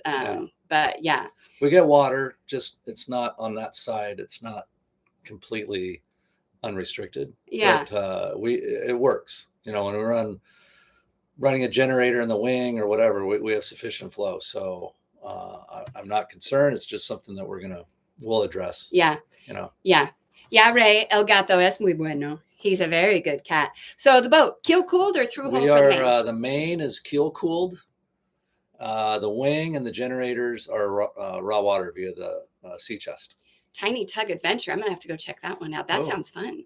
But yeah. We get water, just it's not on that side. It's not completely unrestricted. Yeah. But it works. You know, when we're running a generator in the wing or whatever, we have sufficient flow. So I'm not concerned. It's just something that we'll address. Yeah. You know. Yeah. Yeah, Ray, El Gato es muy bueno. He's a very good cat. So the boat, keel cooled or through hole? The main is keel cooled. The wing and the generators are raw water via the sea chest. Tiny Tug Adventure. I'm gonna have to go check that one out. That sounds fun.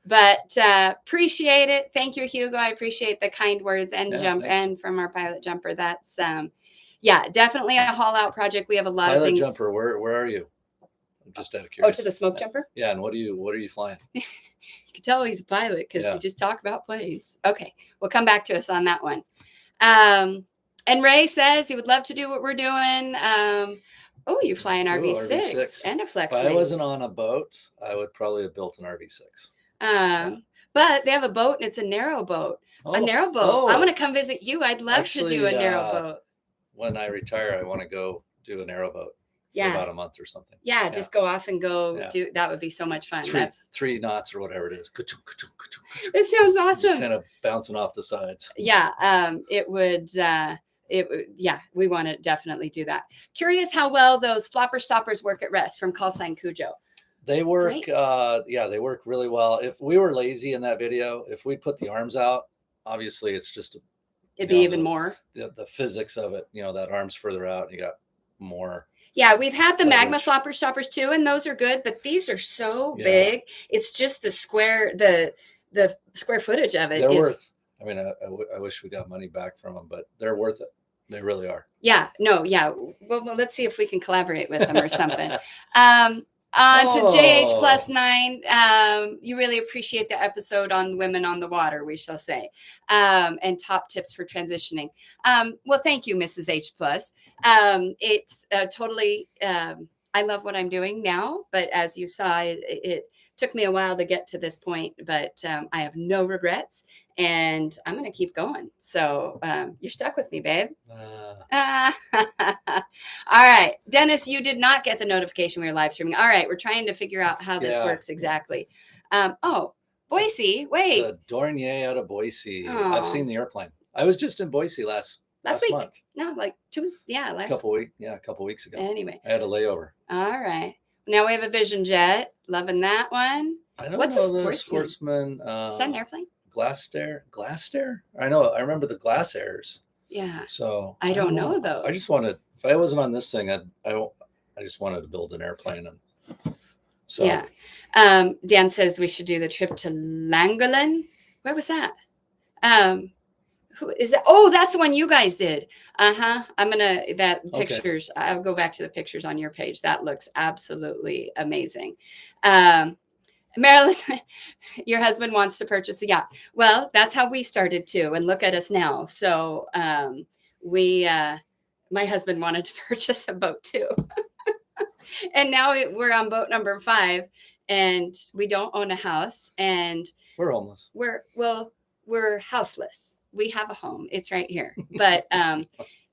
But appreciate it. Thank you, Hugo. I appreciate the kind words and and from our pilot jumper. That's definitely a haul out project. We have a lot of things. Pilot jumper, where are you? I'm just out of curiosity. Oh, to the smoke jumper? Yeah, and what are you flying? You can tell he's a pilot because he just talked about planes. Okay, we'll come back to us on that one. And Ray says he would love to do what we're doing. Oh, you fly an RV6 RV6 and a flex If I wing. wasn't on a boat, I would probably have built an RV6. But they have a boat and it's a narrow boat. A narrow boat. I want to come visit you. I'd love to do a narrow boat. When I retire, I want to go do a narrow boat for Yeah. about a month or something. Yeah, just go off and go Yeah. do. That would be so much fun. That's 3 knots or whatever it is. It sounds awesome. Just kind of bouncing off the sides. Yeah, it would. Yeah, we want to definitely do that. Curious how well those flopper stoppers work at rest from call sign Cujo. They work. Yeah, they work really well. If we were lazy in that video, if we put the arms out, obviously it's just it'd be even more the physics of it. That arm's further out. You got more. Yeah, we've had the magma flopper stoppers too, and those are good, but these are so big. It's just the square square footage of it. They're worth. I mean, I wish we got money back from them, but they're worth it. They really are. Yeah. No. Yeah. Well, let's see if we can collaborate with them or something. On to JH+9. You really appreciate the episode on women on the water, we shall say, and top tips for transitioning. Well, thank you, Mrs. H+. It's totally. I love what I'm doing now, but as you saw, it took me a while to get to this point, but I have no regrets. And I'm going to keep going. So you're stuck with me, babe. All right. Dennis, you did not get the notification we were live streaming. All right. We're trying to figure out how this works exactly. Boise. Wait. The Dornier out of Boise. Oh. I've seen the airplane. I was just in Boise last week. Month. No, like a couple weeks ago. Anyway. I had a layover. All right. Now we have a Vision Jet. Loving that one. I don't know the Sportsman. Is that an airplane? Glass stare. I know. I remember the glass airs. Yeah. So I don't know those. I just wanted. If I wasn't on this thing, I just wanted to build an airplane, and so yeah. Dan says we should do the trip to Langolan. Where was that? Who is that? Oh, that's the one you guys did. I'm gonna pictures. Okay. I'll go back to the pictures on your page. That looks absolutely amazing. Marilyn, your husband wants to purchase a yacht. Well, that's how we started too. And look at us now. So my husband wanted to purchase a boat too. And now we're on boat number 5 and we don't own a house and we're homeless. We're houseless. We have a home. It's right here. But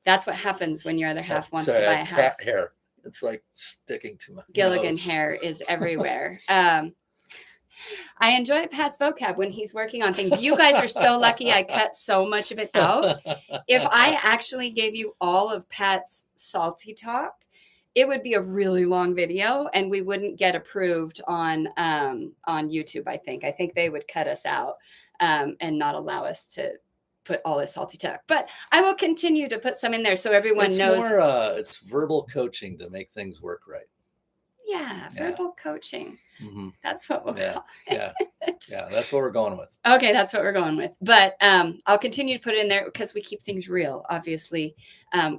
that's what happens when your other half wants to buy a house. Cat hair. It's like sticking to my Gilligan nose. Hair is everywhere. I enjoy Pat's vocab when he's working on things. You guys are so lucky I cut so much of it out. If I actually gave you all of Pat's salty talk, it would be a really long video and we wouldn't get approved on YouTube, I think. I think they would cut us out and not allow us to put all his salty talk. But I will continue to put some in there so everyone knows. It's verbal coaching to make things work right. Yeah, verbal coaching. Mm-hmm. That's what we'll call it. Yeah, that's what we're going with. Okay, that's what we're going with. But I'll continue to put it in there because we keep things real. Obviously,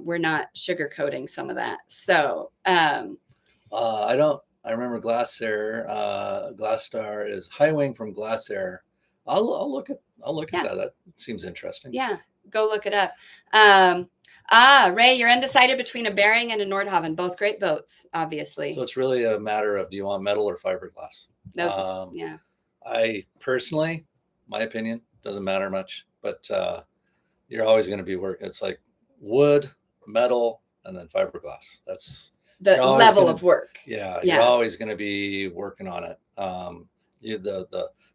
we're not sugarcoating some of that. So I remember Glass Air. Glass Star is High Wing from Glass Air. I'll look at that. That seems interesting. Yeah, go look it up. Ray, you're undecided between a Bering and a Nordhavn, both great boats, obviously. So it's really a matter of, do you want metal or fiberglass? I personally, my opinion, doesn't matter much, but you're always going to be working. It's like wood, metal, and then fiberglass. That's the level of work. Yeah, you're always going to be working on it.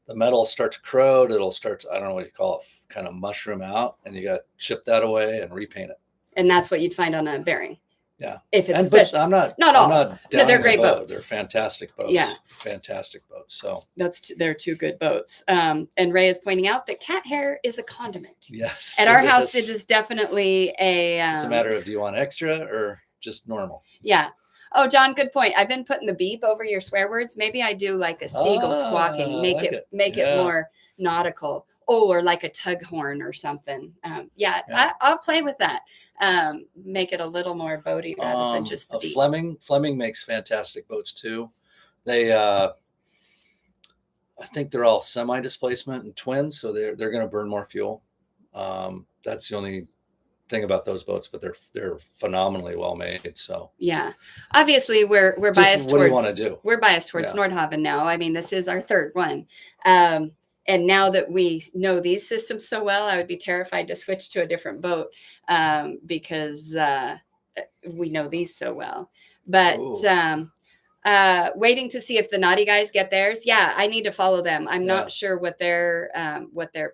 The metal start to corrode. It'll start to, I don't know what you call it, kind of mushroom out, and you got to chip that away and repaint it. And that's what you'd find on a Bering. Yeah. If it's but I'm not all. No, they're great boats. They're fantastic boats. Yeah. Fantastic boats. So they're 2 good boats. And Ray is pointing out that cat hair is a condiment. Yes. At our house, it is definitely it's a matter of, do you want extra or just normal? Yeah. Oh, John, good point. I've been putting the beep over your swear words. Maybe I do like a seagull squawking, make it more nautical. Oh, or like a tug horn or something. I'll play with that. Make it a little more boaty rather than just the beep. Fleming makes fantastic boats too. They, I think they're all semi-displacement and twins, so they're going to burn more fuel. That's the only thing about those boats, but they're phenomenally well made. So yeah, obviously we're just biased what do you towards want to do? we're biased towards Yeah. Nordhavn now. I mean, this is our third one. And now that we know these systems so well, I would be terrified to switch to a different boat because we know these so well. But waiting to see if the naughty guys get theirs. Yeah, I need to follow them. I'm not sure what their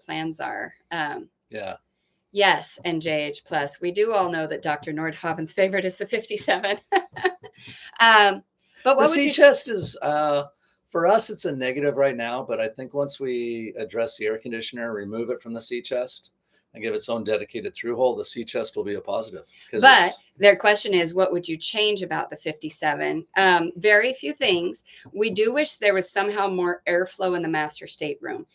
plans are. Yeah. Yes, and JH plus. We do all know that Dr. Nordhavn's favorite is the 57. But what The would sea you chest is for us, it's a negative right now, but I think once we address the air conditioner, remove it from the sea chest, and give its own dedicated through hole, the sea chest will be a positive. But their question is, what would you change about the 57? Very few things. We do wish there was somehow more airflow in the master stateroom.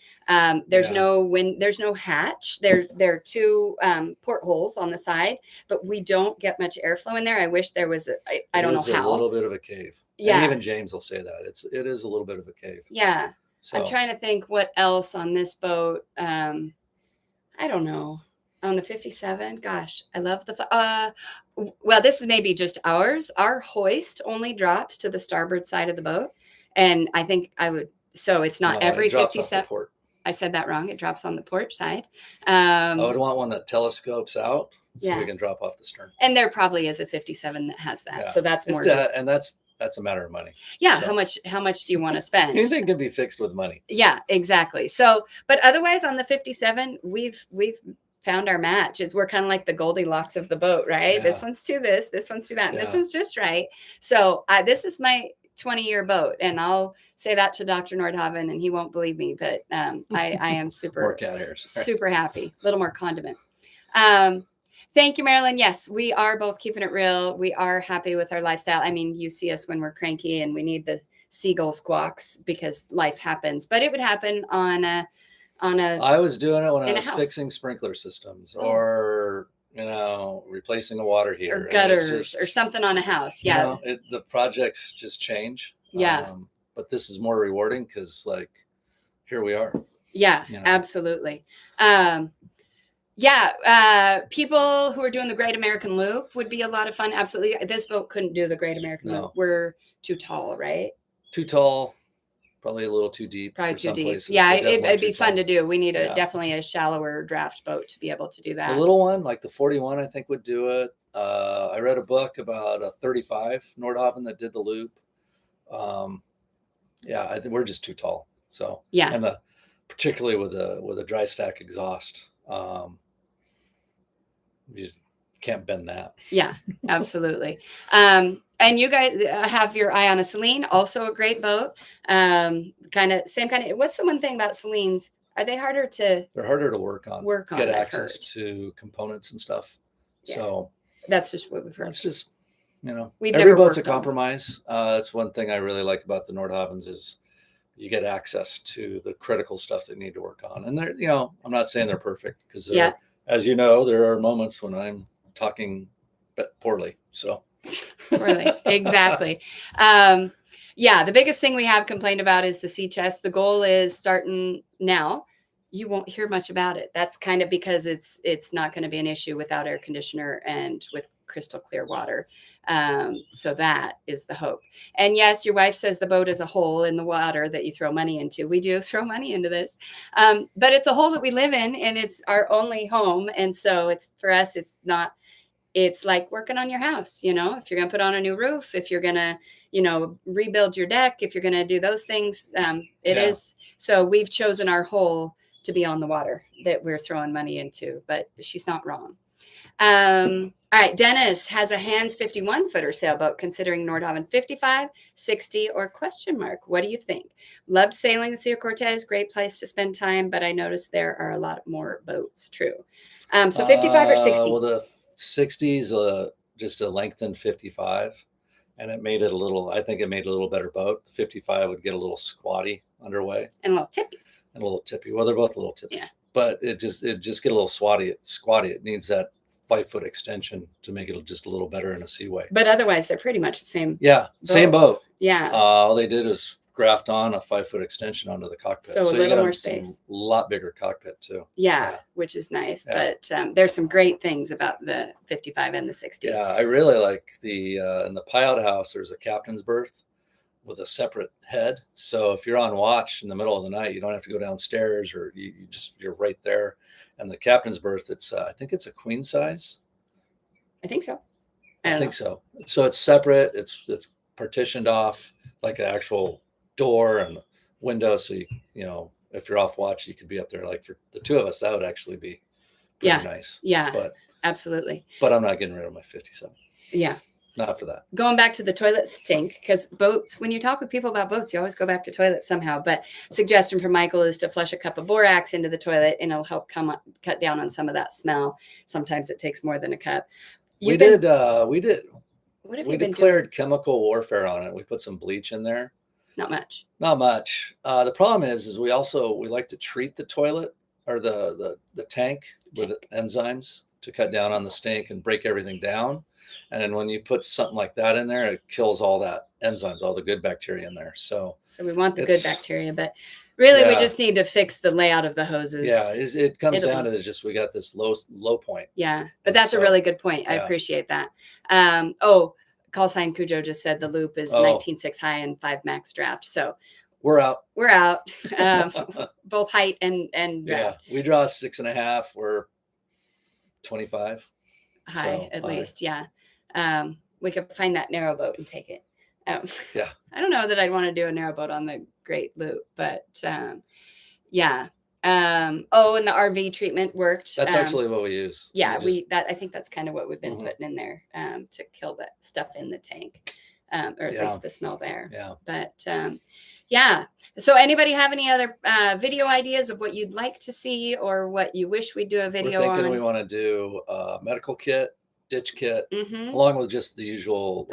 There's no wind, there's no hatch. There are two portholes on the side, but we don't get much airflow in there. I wish there was. I don't know how. A little bit of a cave. Yeah, and even James will say that it is a little bit of a cave. Yeah, so I'm trying to think what else on this boat. I don't know. On the 57, gosh, I love the, well, this is maybe just ours. Our hoist only drops to the starboard side of the boat. And I think so it's not every 57. I said that wrong. It drops on the port side. I would want one that telescopes out so we can drop off the stern. And there probably is a 57 that has that. So that's more. And that's a matter of money. Yeah. So. How much do you want to spend? Anything can be fixed with money. Yeah, exactly. So, but otherwise on the 57, we've found our match. We're kind of like the Goldilocks of the boat, right? This one's too this one's too that, and this one's just right. So this is my 20-year boat, and I'll say that to Dr. Nordhavn, and he won't believe me, but I am super more cat hairs. Super happy. A little more condiment. Thank you, Marilyn. Yes, we are both keeping it real. We are happy with our lifestyle. I mean, you see us when we're cranky and we need the seagull squawks because life happens, but it would happen on a I was doing it when I was fixing sprinkler systems or replacing a water heater or gutters or something on a house. Yeah, the projects just change. Yeah, but this is more rewarding because here we are. Yeah, absolutely. People who are doing the Great American Loop would be a lot of fun. Absolutely. This boat couldn't do the Great American Loop. We're too tall, right? Too tall. Probably a little too deep. Probably too deep. Places, yeah, it'd be fun to do. We need definitely a shallower draft boat to be able to do that. The little one, like the 41, I think would do it. I read a book about a 35 Nordhavn that did the loop. I think we're just too tall. So and particularly with a dry stack exhaust, you can't bend that. Yeah, absolutely. And you guys have your eye on a Celine, also a great boat. Same kind of. What's the one thing about Celines? Are they harder to? They're harder to work on. Get access to components and stuff. Yeah. So that's just what we've heard. It's just every boat's a compromise. That's one thing I really like about the Nordhavns is you get access to the critical stuff that you need to work on. And they're, I'm not saying they're perfect because as you know, there are moments when I'm talking poorly. So. Poorly. Exactly. The biggest thing we have complained about is the sea chest. The goal is starting now. You won't hear much about it. That's kind of because it's not going to be an issue without air conditioner and with crystal clear water. So that is the hope. And yes, your wife says the boat is a hole in the water that you throw money into. We do throw money into this, but it's a hole that we live in and it's our only home. And so for us, it's like working on your house. If you're going to put on a new roof, if you're going to, rebuild your deck, if you're going to do those things, it is. So we've chosen our hole to be on the water that we're throwing money into, but she's not wrong. All right. Dennis has a Hans 51 footer sailboat considering Nordhavn 55, 60, or question mark. What do you think? Loved sailing the Sea of Cortez. Great place to spend time, but I noticed there are a lot more boats. True. So 55 or 60? Well, the 60s, just a lengthened 55, and it made it I think it made it a little better boat. The 55 would get a little squatty underway. And a little tippy. Well, they're both a little tippy. Yeah. But it just get a little squatty. It needs that 5-foot extension to make it just a little better in a seaway. But otherwise, they're pretty much the same. Yeah, same boat. Yeah. All they did is graft on a 5-foot extension onto the cockpit. So a you little get more a space. lot bigger cockpit too. Yeah, which is nice. Yeah. But there's some great things about the 55 and the 60. Yeah, I really like the in the pilot house. There's a captain's berth with a separate head. So if you're on watch in the middle of the night, you don't have to go downstairs, or you're right there. And the captain's berth, it's I think it's a queen size. I think so. I think so. So it's separate. It's partitioned off like an actual door and window. So you know, if you're off watch, you could be up there. Like for the two of us, that would actually be pretty nice. Yeah, but absolutely. But I'm not getting rid of my 57. Yeah. Not for that. Going back to the toilet stink, because boats, when you talk with people about boats, you always go back to toilets somehow. But suggestion from Michael is to flush a cup of borax into the toilet, and it'll help cut down on some of that smell. Sometimes it takes more than a cup. We declared chemical warfare on it. We put some bleach in there. Not much. Not much. The problem is we like to treat the toilet or the tank with enzymes to cut down on the stink and break everything down. And then when you put something like that in there, it kills all that enzymes, all the good bacteria in there. So we want the good bacteria, but really we just need to fix the layout of the hoses. Yeah, it comes down to just we got this low point. Yeah, but that's a really good point. I appreciate that. Call sign Cujo just said the loop is 19.6 high and 5 max draft. So we're out. We're out. Both height and draft. Yeah, we draw 6.5. We're 25 high at least. Yeah. We could find that narrow boat and take it. Yeah. I don't know that I'd want to do a narrow boat on the Great Loop, but yeah. And the RV treatment worked. That's actually what we use. Yeah, I think that's kind of what we've been putting in there to kill that stuff in the tank, or at least the smell there. Yeah. But yeah. So anybody have any other video ideas of what you'd like to see or what you wish we'd do a video on? We're thinking we want to do a medical kit, ditch kit, along with just the usual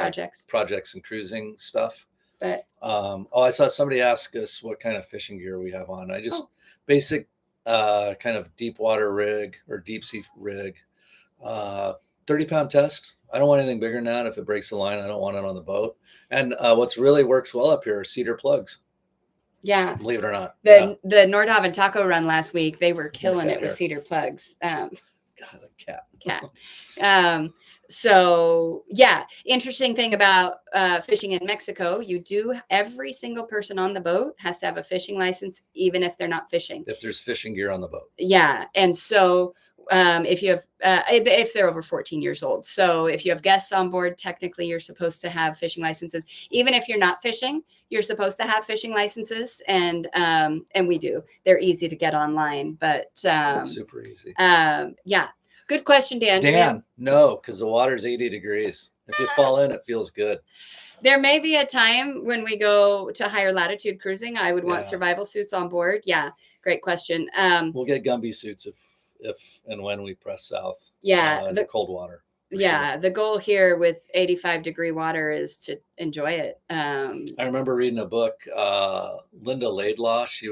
projects and cruising stuff. But I saw somebody ask us what kind of fishing gear we have on. I just basic kind of deep water rig or deep sea rig, 30-pound test. I don't want anything bigger than that. If it breaks the line, I don't want it on the boat. And what's really works well up here are cedar plugs. Yeah. Believe it or not. The Nordhavn taco run last week, they were killing it with cedar plugs. God, the cat. So yeah, interesting thing about fishing in Mexico, every single person on the boat has to have a fishing license, even if they're not fishing. If there's fishing gear on the boat. Yeah. And so if you have, if they're over 14 years old. So if you have guests on board, technically you're supposed to have fishing licenses. Even if you're not fishing, you're supposed to have fishing licenses. And we do. They're easy to get online, but super easy. Yeah. Good question, Dan. Dan, no, because the water's 80 degrees. If you fall in, it feels good. There may be a time when we go to higher latitude cruising. I would want survival suits on board. Yeah, great question. We'll get Gumby suits if and when we press south. Yeah, the cold water. Yeah, the goal here with 85-degree water is to enjoy it. I remember reading a book. Linda Laidlaw. She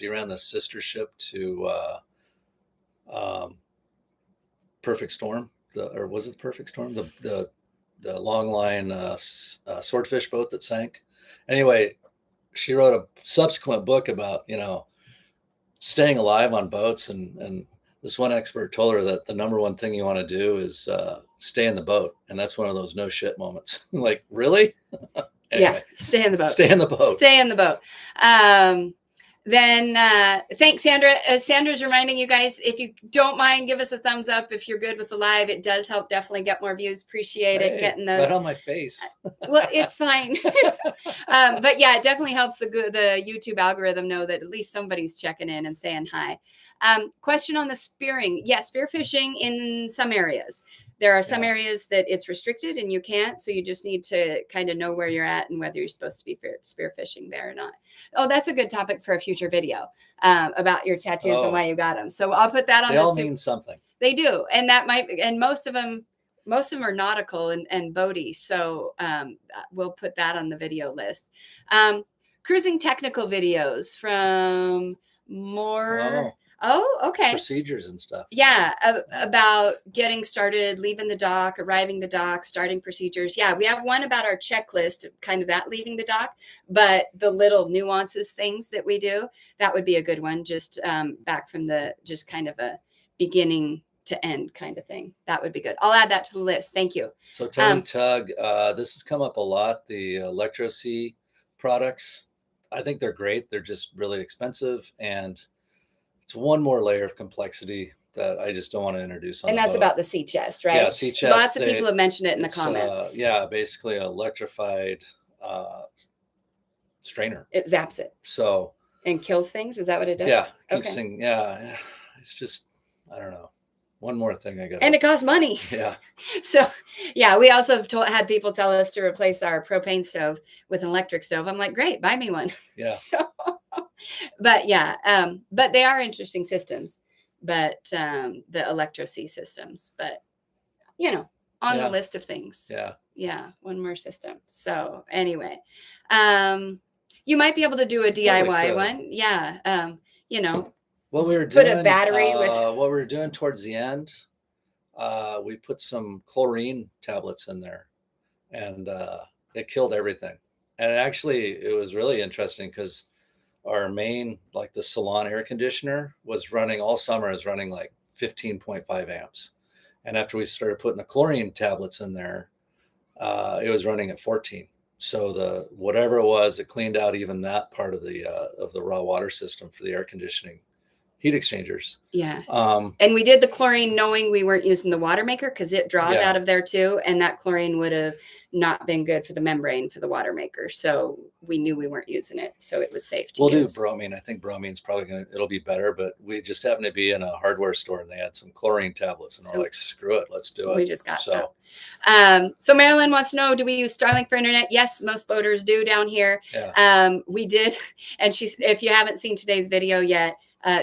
ran the sister ship to Perfect Storm, or was it the Perfect Storm? The long line swordfish boat that sank. Anyway, she wrote a subsequent book about staying alive on boats, and this one expert told her that the number one thing you want to do is stay in the boat, and that's one of those no shit moments. Like, really? Anyway, yeah, stay in the boat. Stay in the boat. Stay in the boat. Then thanks, Sandra. Sandra's reminding you guys, if you don't mind, give us a thumbs up if you're good with the live. It does help definitely get more views. Appreciate it getting those. Right on my face. Well, it's fine. But yeah, it definitely helps the YouTube algorithm know that at least somebody's checking in and saying hi. Question on the spearing. Yeah, spear fishing in some areas. There are some areas that it's restricted and you can't. So you just need to kind of know where you're at and whether you're supposed to be spear fishing there or not. Oh, that's a good topic for a future video about your tattoos and why you got them. So I'll put that on. They all mean something. They do. And most of them are nautical and boaty. So we'll put that on the video list. Cruising technical videos from more. Oh, okay. procedures and stuff. Yeah, about getting started, leaving the dock, arriving the dock, starting procedures. Yeah, we have one about our checklist, kind of that leaving the dock, but the little nuances things that we do, that would be a good one. Just back from the just kind of a beginning to end kind of thing. That would be good. I'll add that to the list. Thank you. So Tony Tug, this has come up a lot. The ElectroC products, I think they're great. They're just really expensive, and it's one more layer of complexity that I just don't want to introduce on And the that's boat. about the sea chest, right? Yeah, sea chest. Lots of people have mentioned it in the comments. Yeah, basically an electrified strainer. It zaps it. So and kills things. Is that what it does? Yeah, keeps things. Yeah, it's just, I don't know. One more thing I got. And it costs money. Yeah. So, yeah, we also have had people tell us to replace our propane stove with an electric stove. I'm like, great, buy me one. Yeah. So, but yeah, but they are interesting systems. But the ElectroC systems, but you know, on the list of things. Yeah. Yeah, one more system. So anyway, you might be able to do a DIY one. Yeah. You know, what we were doing, put a battery with what we were doing towards the end. We put some chlorine tablets in there, and it killed everything. And actually, it was really interesting because our main, like the salon air conditioner, was running all summer. Is running like 15.5 amps, and after we started putting the chlorine tablets in there, it was running at 14. So the whatever it was, it cleaned out even that part of the raw water system for the air conditioning heat exchangers. Yeah. And we did the chlorine knowing we weren't using the water maker because it draws out of there too. And that chlorine would have not been good for the membrane for the water maker. So we knew we weren't using it. So it was safe to use. We'll do bromine. I think bromine's probably it'll be better, but we just happened to be in a hardware store and they had some chlorine tablets and we're like, screw it, let's do it. We just got some. So Marilyn wants to know, do we use Starlink for internet? Yes, most boaters do down here. Yeah. We did. And if you haven't seen today's video yet,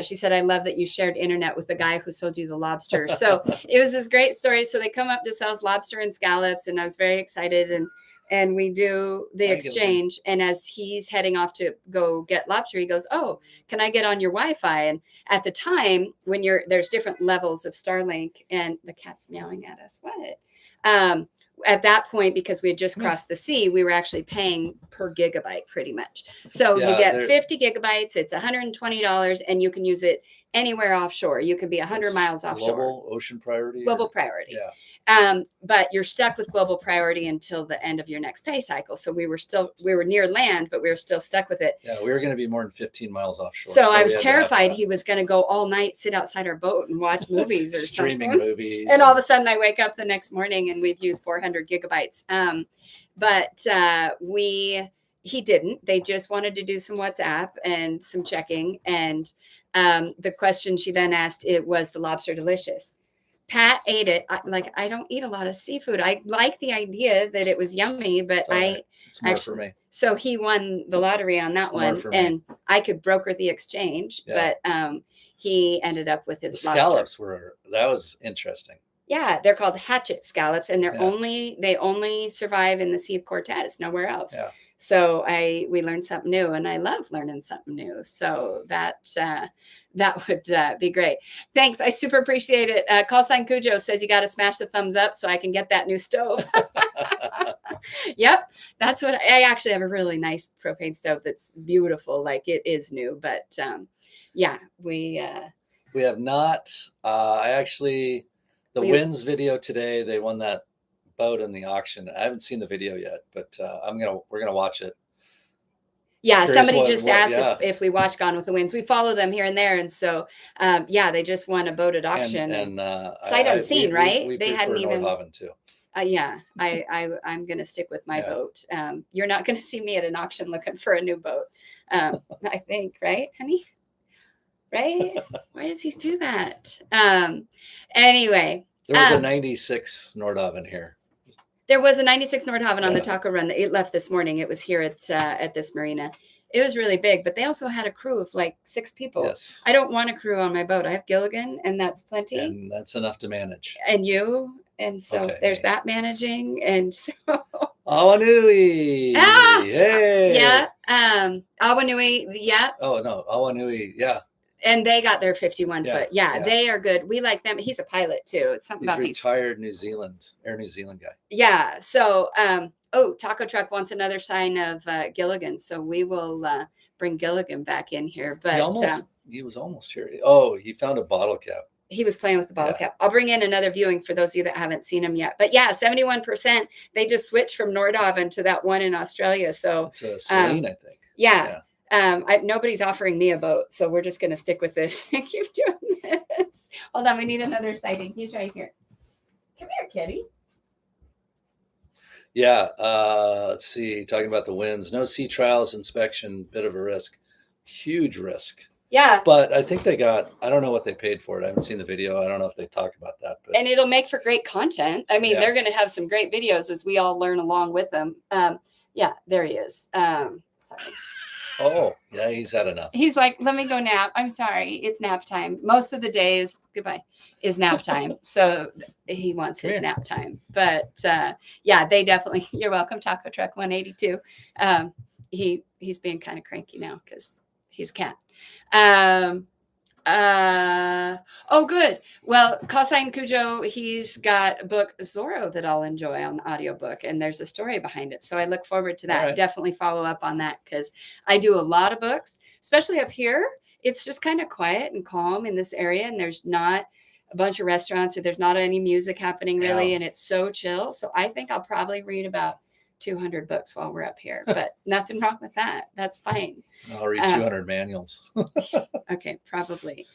she said, I love that you shared internet with the guy who sold you the lobster. So it was this great story. So they come up to sell lobster and scallops, and I was very excited. And we do the exchange. And as he's heading off to go get lobster, he goes, oh, can I get on your Wi-Fi? And at the time, when there's different levels of Starlink, and the cat's meowing at us. What? At that point, because we had just crossed the sea, we were actually paying per gigabyte pretty much. So you get 50 gigabytes, it's $120, and you can use it anywhere offshore. You can be 100 miles offshore. Global ocean priority? Global priority. Yeah. But you're stuck with global priority until the end of your next pay cycle. So we were near land, but we were still stuck with it. Yeah, we were going to be more than 15 miles offshore. So I was terrified he was going to go all night, sit outside our boat and watch movies or streaming something. Movies. And all of a sudden I wake up the next morning and we've used 400 gigabytes. He didn't. They just wanted to do some WhatsApp and some checking. And the question she then asked, it was the lobster delicious. Pat ate it. I don't eat a lot of seafood. I like the idea that it was yummy, but it's more for me. So he won the lottery on that one, and I could broker the exchange, but he ended up with his scallops. That was interesting. Yeah, they're called hatchet scallops, and they only survive in the Sea of Cortez, nowhere else. Yeah. So we learned something new, and I love learning something new. So that would be great. Thanks, I super appreciate it. Call sign Cujo says you got to smash the thumbs up so I can get that new stove. Yep, that's what I actually have a really nice propane stove that's beautiful, like it is new. But yeah, we have not. The Winds video today, they won that boat in the auction. I haven't seen the video yet, but we're gonna watch it. Yeah, somebody just asked if we watch Gone with the Winds. We follow them here and there, and so they just won a boat at auction. And sight unseen, right? They hadn't even. Nordhavn too. Yeah, I'm gonna stick with my boat. You're not gonna see me at an auction looking for a new boat. I think, right, honey? Right? Why does he do that? Anyway. There was a 96 Nordhavn here. There was a 96 Nordhavn on the taco run. It left this morning. It was here at this marina. It was really big, but they also had a crew of like 6 people. Yes. I don't want a crew on my boat. I have Gilligan, and that's plenty. And that's enough to manage. And you. And so there's that managing. And so. Awanui. Hey. Yeah. Awanui. Yeah. Oh, no. Awanui. Yeah. And they got their 51 Yeah, foot. Yeah, yeah. they are good. We like them. He's a pilot too. It's something He's about these. retired Air New Zealand guy. Yeah. So, Taco Truck wants another sign of Gilligan. So we will bring Gilligan back in here. But he was almost here. Oh, he found a bottle cap. He was playing with the bottle Yeah. cap. I'll bring in another viewing for those of you that haven't seen him yet. But yeah, 71%. They just switched from Nordhavn to that one in Australia. So it's a Celine, I think. Yeah. Nobody's offering me a boat, so we're just going to stick with this and keep doing this. Hold on, we need another sighting. He's right here. Come here, kitty. Yeah. Let's see. Talking about the winds. No sea trials inspection. Bit of a risk. Huge risk. Yeah. But I think I don't know what they paid for it. I haven't seen the video. I don't know if they talk about that. But and it'll make for great content. I mean, they're going to have some great videos as we all learn along with them. Yeah, there he is. Sorry. Oh, yeah, he's had enough. He's like, let me go nap. I'm sorry. It's nap time. Most of the day is nap time. So he wants his nap time. But yeah, they definitely, you're welcome, Taco Truck 182. He's being kind of cranky now because he's a cat. Oh, good. Well, Callsign Cujo, he's got a book, Zorro, that I'll enjoy on the audiobook, and there's a story behind it. So I look forward to that. Right. Definitely follow up on that because I do a lot of books, especially up here. It's just kind of quiet and calm in this area, and there's not a bunch of restaurants, or there's not any music happening really, and it's so chill. So I think I'll probably read about 200 books while we're up here, but nothing wrong with that. That's fine. I'll read 200 manuals. Okay, probably.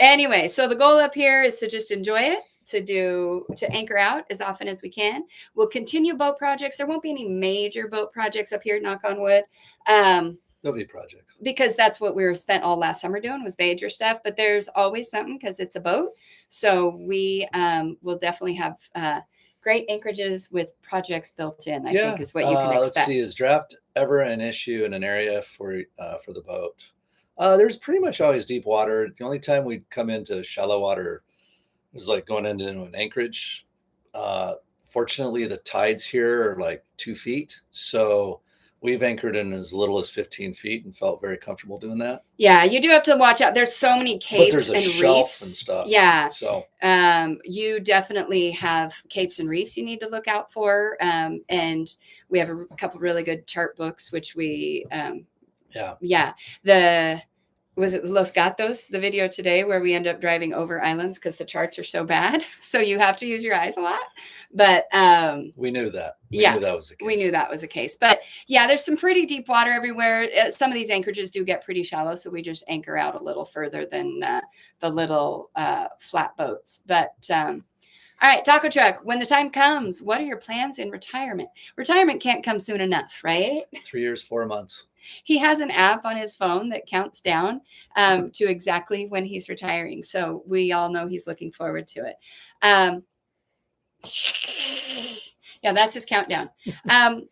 Anyway, so the goal up here is to just enjoy it, to anchor out as often as we can. We'll continue boat projects. There won't be any major boat projects up here, knock on wood. There'll be projects. Because that's what we were spent all last summer doing, was major stuff, but there's always something because it's a boat. So we will definitely have great anchorages with projects built in, I think is what you can expect. Let's see, is draft ever an issue in an area for the boat? There's pretty much always deep water. The only time we'd come into shallow water was like going into an anchorage. Fortunately, the tides here are like 2 feet. So we've anchored in as little as 15 feet and felt very comfortable doing that. Yeah, you do have to watch out. There's so many capes and reefs and stuff. Yeah. So you definitely have capes and reefs you need to look out for. And we have a couple really good chart books, which we was it Los Gatos, the video today where we end up driving over islands because the charts are so bad. So you have to use your eyes a lot. But we knew that. We knew that was the case. We knew that was the case. But yeah, there's some pretty deep water everywhere. Some of these anchorages do get pretty shallow. So we just anchor out a little further than the little flat boats. But all right, Taco Truck, when the time comes, what are your plans in retirement? Retirement can't come soon enough, right? 3 years, 4 months. He has an app on his phone that counts down to exactly when he's retiring. So we all know he's looking forward to it. Yeah, that's his countdown.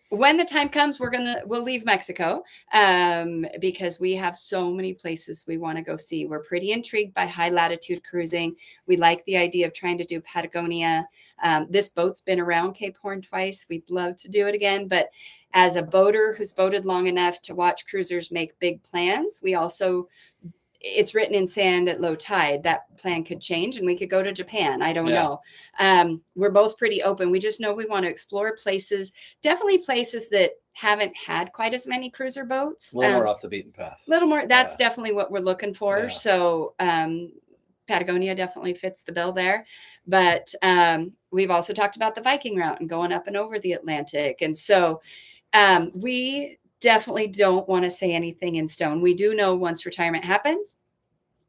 When the time comes, we'll leave Mexico because we have so many places we want to go see. We're pretty intrigued by high latitude cruising. We like the idea of trying to do Patagonia. This boat's been around Cape Horn twice. We'd love to do it again. But as a boater who's boated long enough to watch cruisers make big plans, it's written in sand at low tide. That plan could change and we could go to Japan. I don't know. We're both pretty open. We just know we want to explore places, definitely places that haven't had quite as many cruiser boats. A little more off the beaten path. A little more. That's definitely what we're looking for. Yeah. So Patagonia definitely fits the bill there. But we've also talked about the Viking route and going up and over the Atlantic. And so we definitely don't want to say anything in stone. We do know once retirement happens,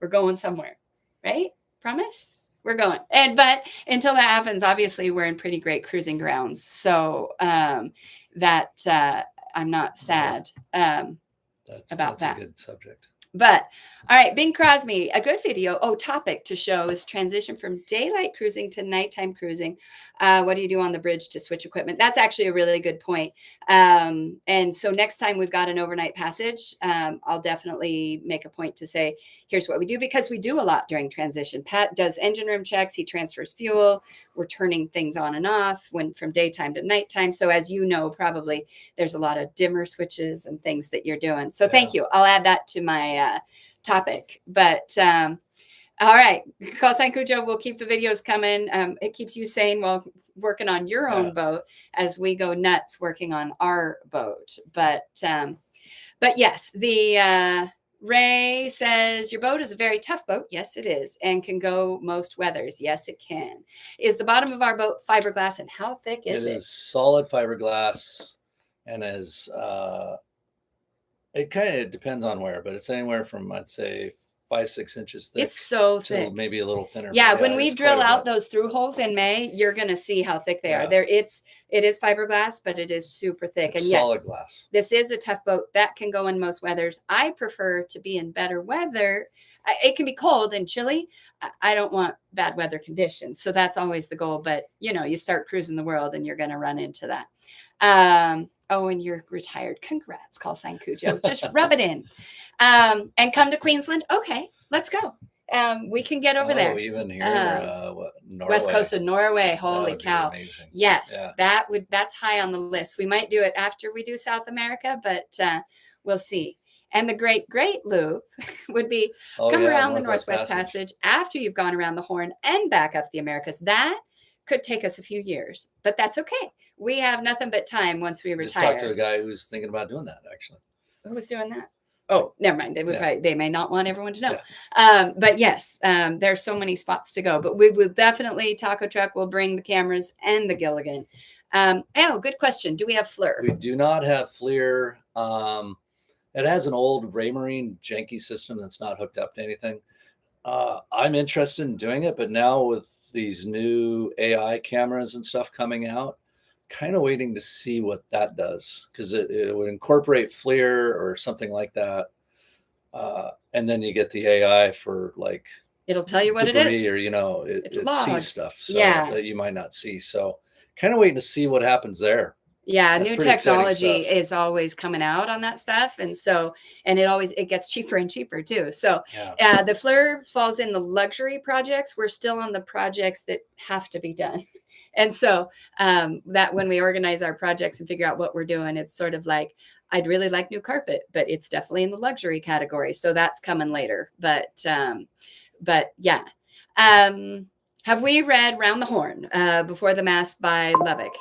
we're going somewhere, right? Promise? We're going. But until that happens, obviously we're in pretty great cruising grounds. So I'm not sad about that. That's a good subject. But all right, Bing Crosby, a good video. Topic to show is transition from daylight cruising to nighttime cruising. What do you do on the bridge to switch equipment? That's actually a really good point. And so next time we've got an overnight passage, I'll definitely make a point to say, here's what we do, because we do a lot during transition. Pat does engine room checks. He transfers fuel. We're turning things on and off from daytime to nighttime. So as you know, probably there's a lot of dimmer switches and things that you're doing. So thank you. I'll add that to my topic. But all right, Call Sign Cujo, we'll keep the videos coming. It keeps you sane while working on your own boat as we go nuts working on our boat. But yes, the Ray says your boat is a very tough boat. Yes, it is, and can go most weathers. Yes, it can. Is the bottom of our boat fiberglass, and how thick is it? It is solid fiberglass, and it kind of depends on where, but it's anywhere from, I'd say, 5-6 inches thick. It's so thick. Maybe a little thinner. Yeah, when we drill out those through holes in May, you're going to see how thick they are. It is fiberglass, but it is super thick. It's and solid yes, glass. This is a tough boat that can go in most weathers. I prefer to be in better weather. It can be cold and chilly. I don't want bad weather conditions. So that's always the goal. But, you start cruising the world and you're going to run into that. Oh, and you're retired. Congrats, Call Sign Cujo. Just rub it in. And come to Queensland. Okay, let's go. We can get over there. Even here, Norway. West coast of Norway. Holy cow. Amazing. Yes, that's high on the list. We might do it after we do South America, but we'll see. And the great loop would be come around the Northwest Passage after you've gone around the Horn and back up the Americas. That could take us a few years, but that's okay. We have nothing but time once we retire. Just talked to a guy who's thinking about doing that, actually. Who was doing that? Oh, never mind. They may not want everyone to know. But yes, there's so many spots to go. But we will definitely, Taco Truck will bring the cameras and the Gilligan. Good question. Do we have FLIR? We do not have FLIR. It has an old Raymarine janky system that's not hooked up to anything. I'm interested in doing it, but now with these new AI cameras and stuff coming out, kind of waiting to see what that does, because it would incorporate FLIR or something like that, and then you get the AI for like it'll tell you what it is, or it sees stuff that you might not see. So kind of waiting to see what happens there. Yeah, new technology is always coming out on that stuff, and it gets cheaper and cheaper too. So the FLIR falls in the luxury projects. We're still on the projects that have to be done. And so that when we organize our projects and figure out what we're doing, it's sort of like, I'd really like new carpet, but it's definitely in the luxury category. So that's coming later. But yeah. Have we read Round the Horn, Before the Mast by Lubbock?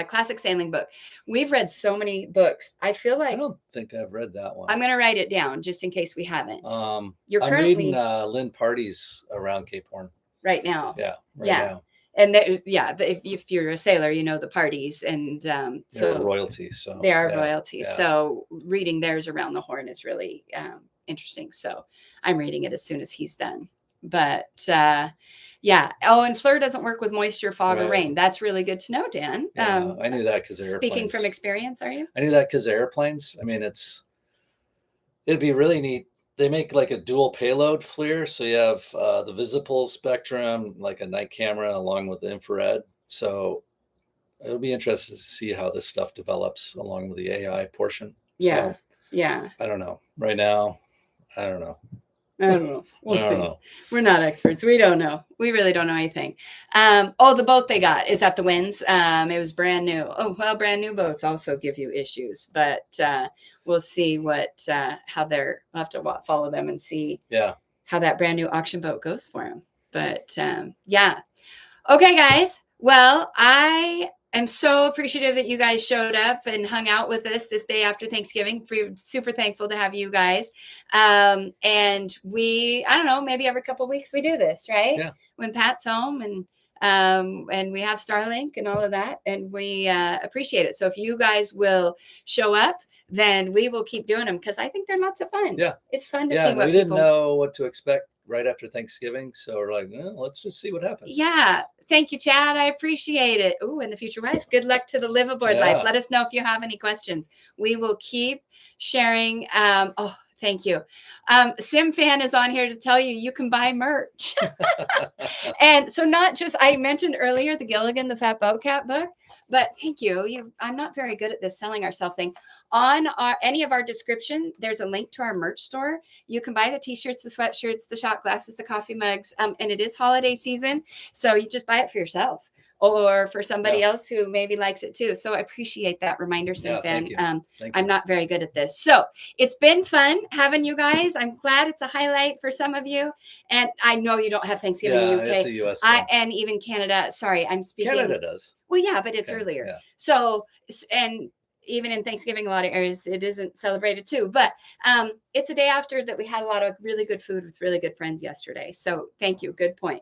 Classic sailing book. We've read so many books. I feel like I don't think I've read that one. I'm going to write it down just in case we haven't. I'm reading Lynn Party's Around Cape Horn right now. Yeah. Now. And if you're a sailor, the parties, and they're royalty. So they are royalty. Yeah. So reading theirs Around the Horn is really interesting. So I'm reading it as soon as he's done. But yeah. Oh, and FLIR doesn't work with moisture, fog, or rain. That's really good to know, Dan. Yeah, I knew that because speaking from experience, are you? I knew that because airplanes. I mean, it'd be really neat. They make like a dual payload FLIR, so you have the visible spectrum, like a night camera, along with the infrared. So it'll be interesting to see how this stuff develops along with the AI portion. Yeah, so, yeah. I don't know. Right now, I don't know. I don't know. We'll see. We're not experts. We don't know. We really don't know anything. The boat they got is at the Winds. It was brand new. Oh, well, brand new boats also give you issues, but we'll see we'll have to follow them and see how that brand new auction boat goes for them. But yeah. Okay, guys. Well, I am so appreciative that you guys showed up and hung out with us this day after Thanksgiving. We're super thankful to have you guys. And I don't know, maybe every couple of weeks we do this, right? Yeah. When Pat's home and we have Starlink and all of that, and we appreciate it. So if you guys will show up, then we will keep doing them, because I think they're lots of fun. Yeah. It's fun to see what we didn't know what to expect right after Thanksgiving. So we're like, let's just see what happens. Yeah. Thank you, Chad. I appreciate it. Oh, and the future wife. Good luck to the live aboard life. Let us know if you have any questions. We will keep sharing. Thank you. SimFan is on here to tell you can buy merch. And so not just, I mentioned earlier, the Gilligan, the Fat Boat Cat book, but thank you. I'm not very good at this selling ourselves thing. On any of our description, there's a link to our merch store. You can buy the t-shirts, the sweatshirts, the shot glasses, the coffee mugs. And it is holiday season. So you just buy it for yourself. or for somebody Yeah. else who maybe likes it too. So I appreciate that reminder, Yeah, Sinfan. thank you. Thank I'm you. not very good at this. So it's been fun having you guys. I'm glad it's a highlight for some of you. And I know you don't have Thanksgiving in Yeah, the UK. it's a US thing. And even Canada. Sorry, I'm speaking. Canada does. Well, yeah, but it's Okay, earlier. yeah. So, and even in Thanksgiving, a lot of areas it isn't celebrated too. But it's a day after that we had a lot of really good food with really good friends yesterday. So thank you. Good point.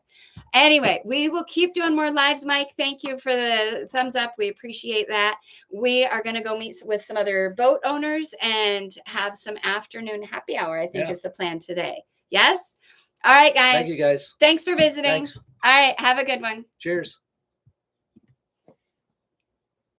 Anyway, we will keep doing more lives, Mike. Thank you for the thumbs up. We appreciate that. We are going to go meet with some other boat owners and have some afternoon happy hour, I think is the plan today. Yes? All right, guys. Thank you, guys. Thanks for visiting. Thanks. All right. Have a good one. Cheers.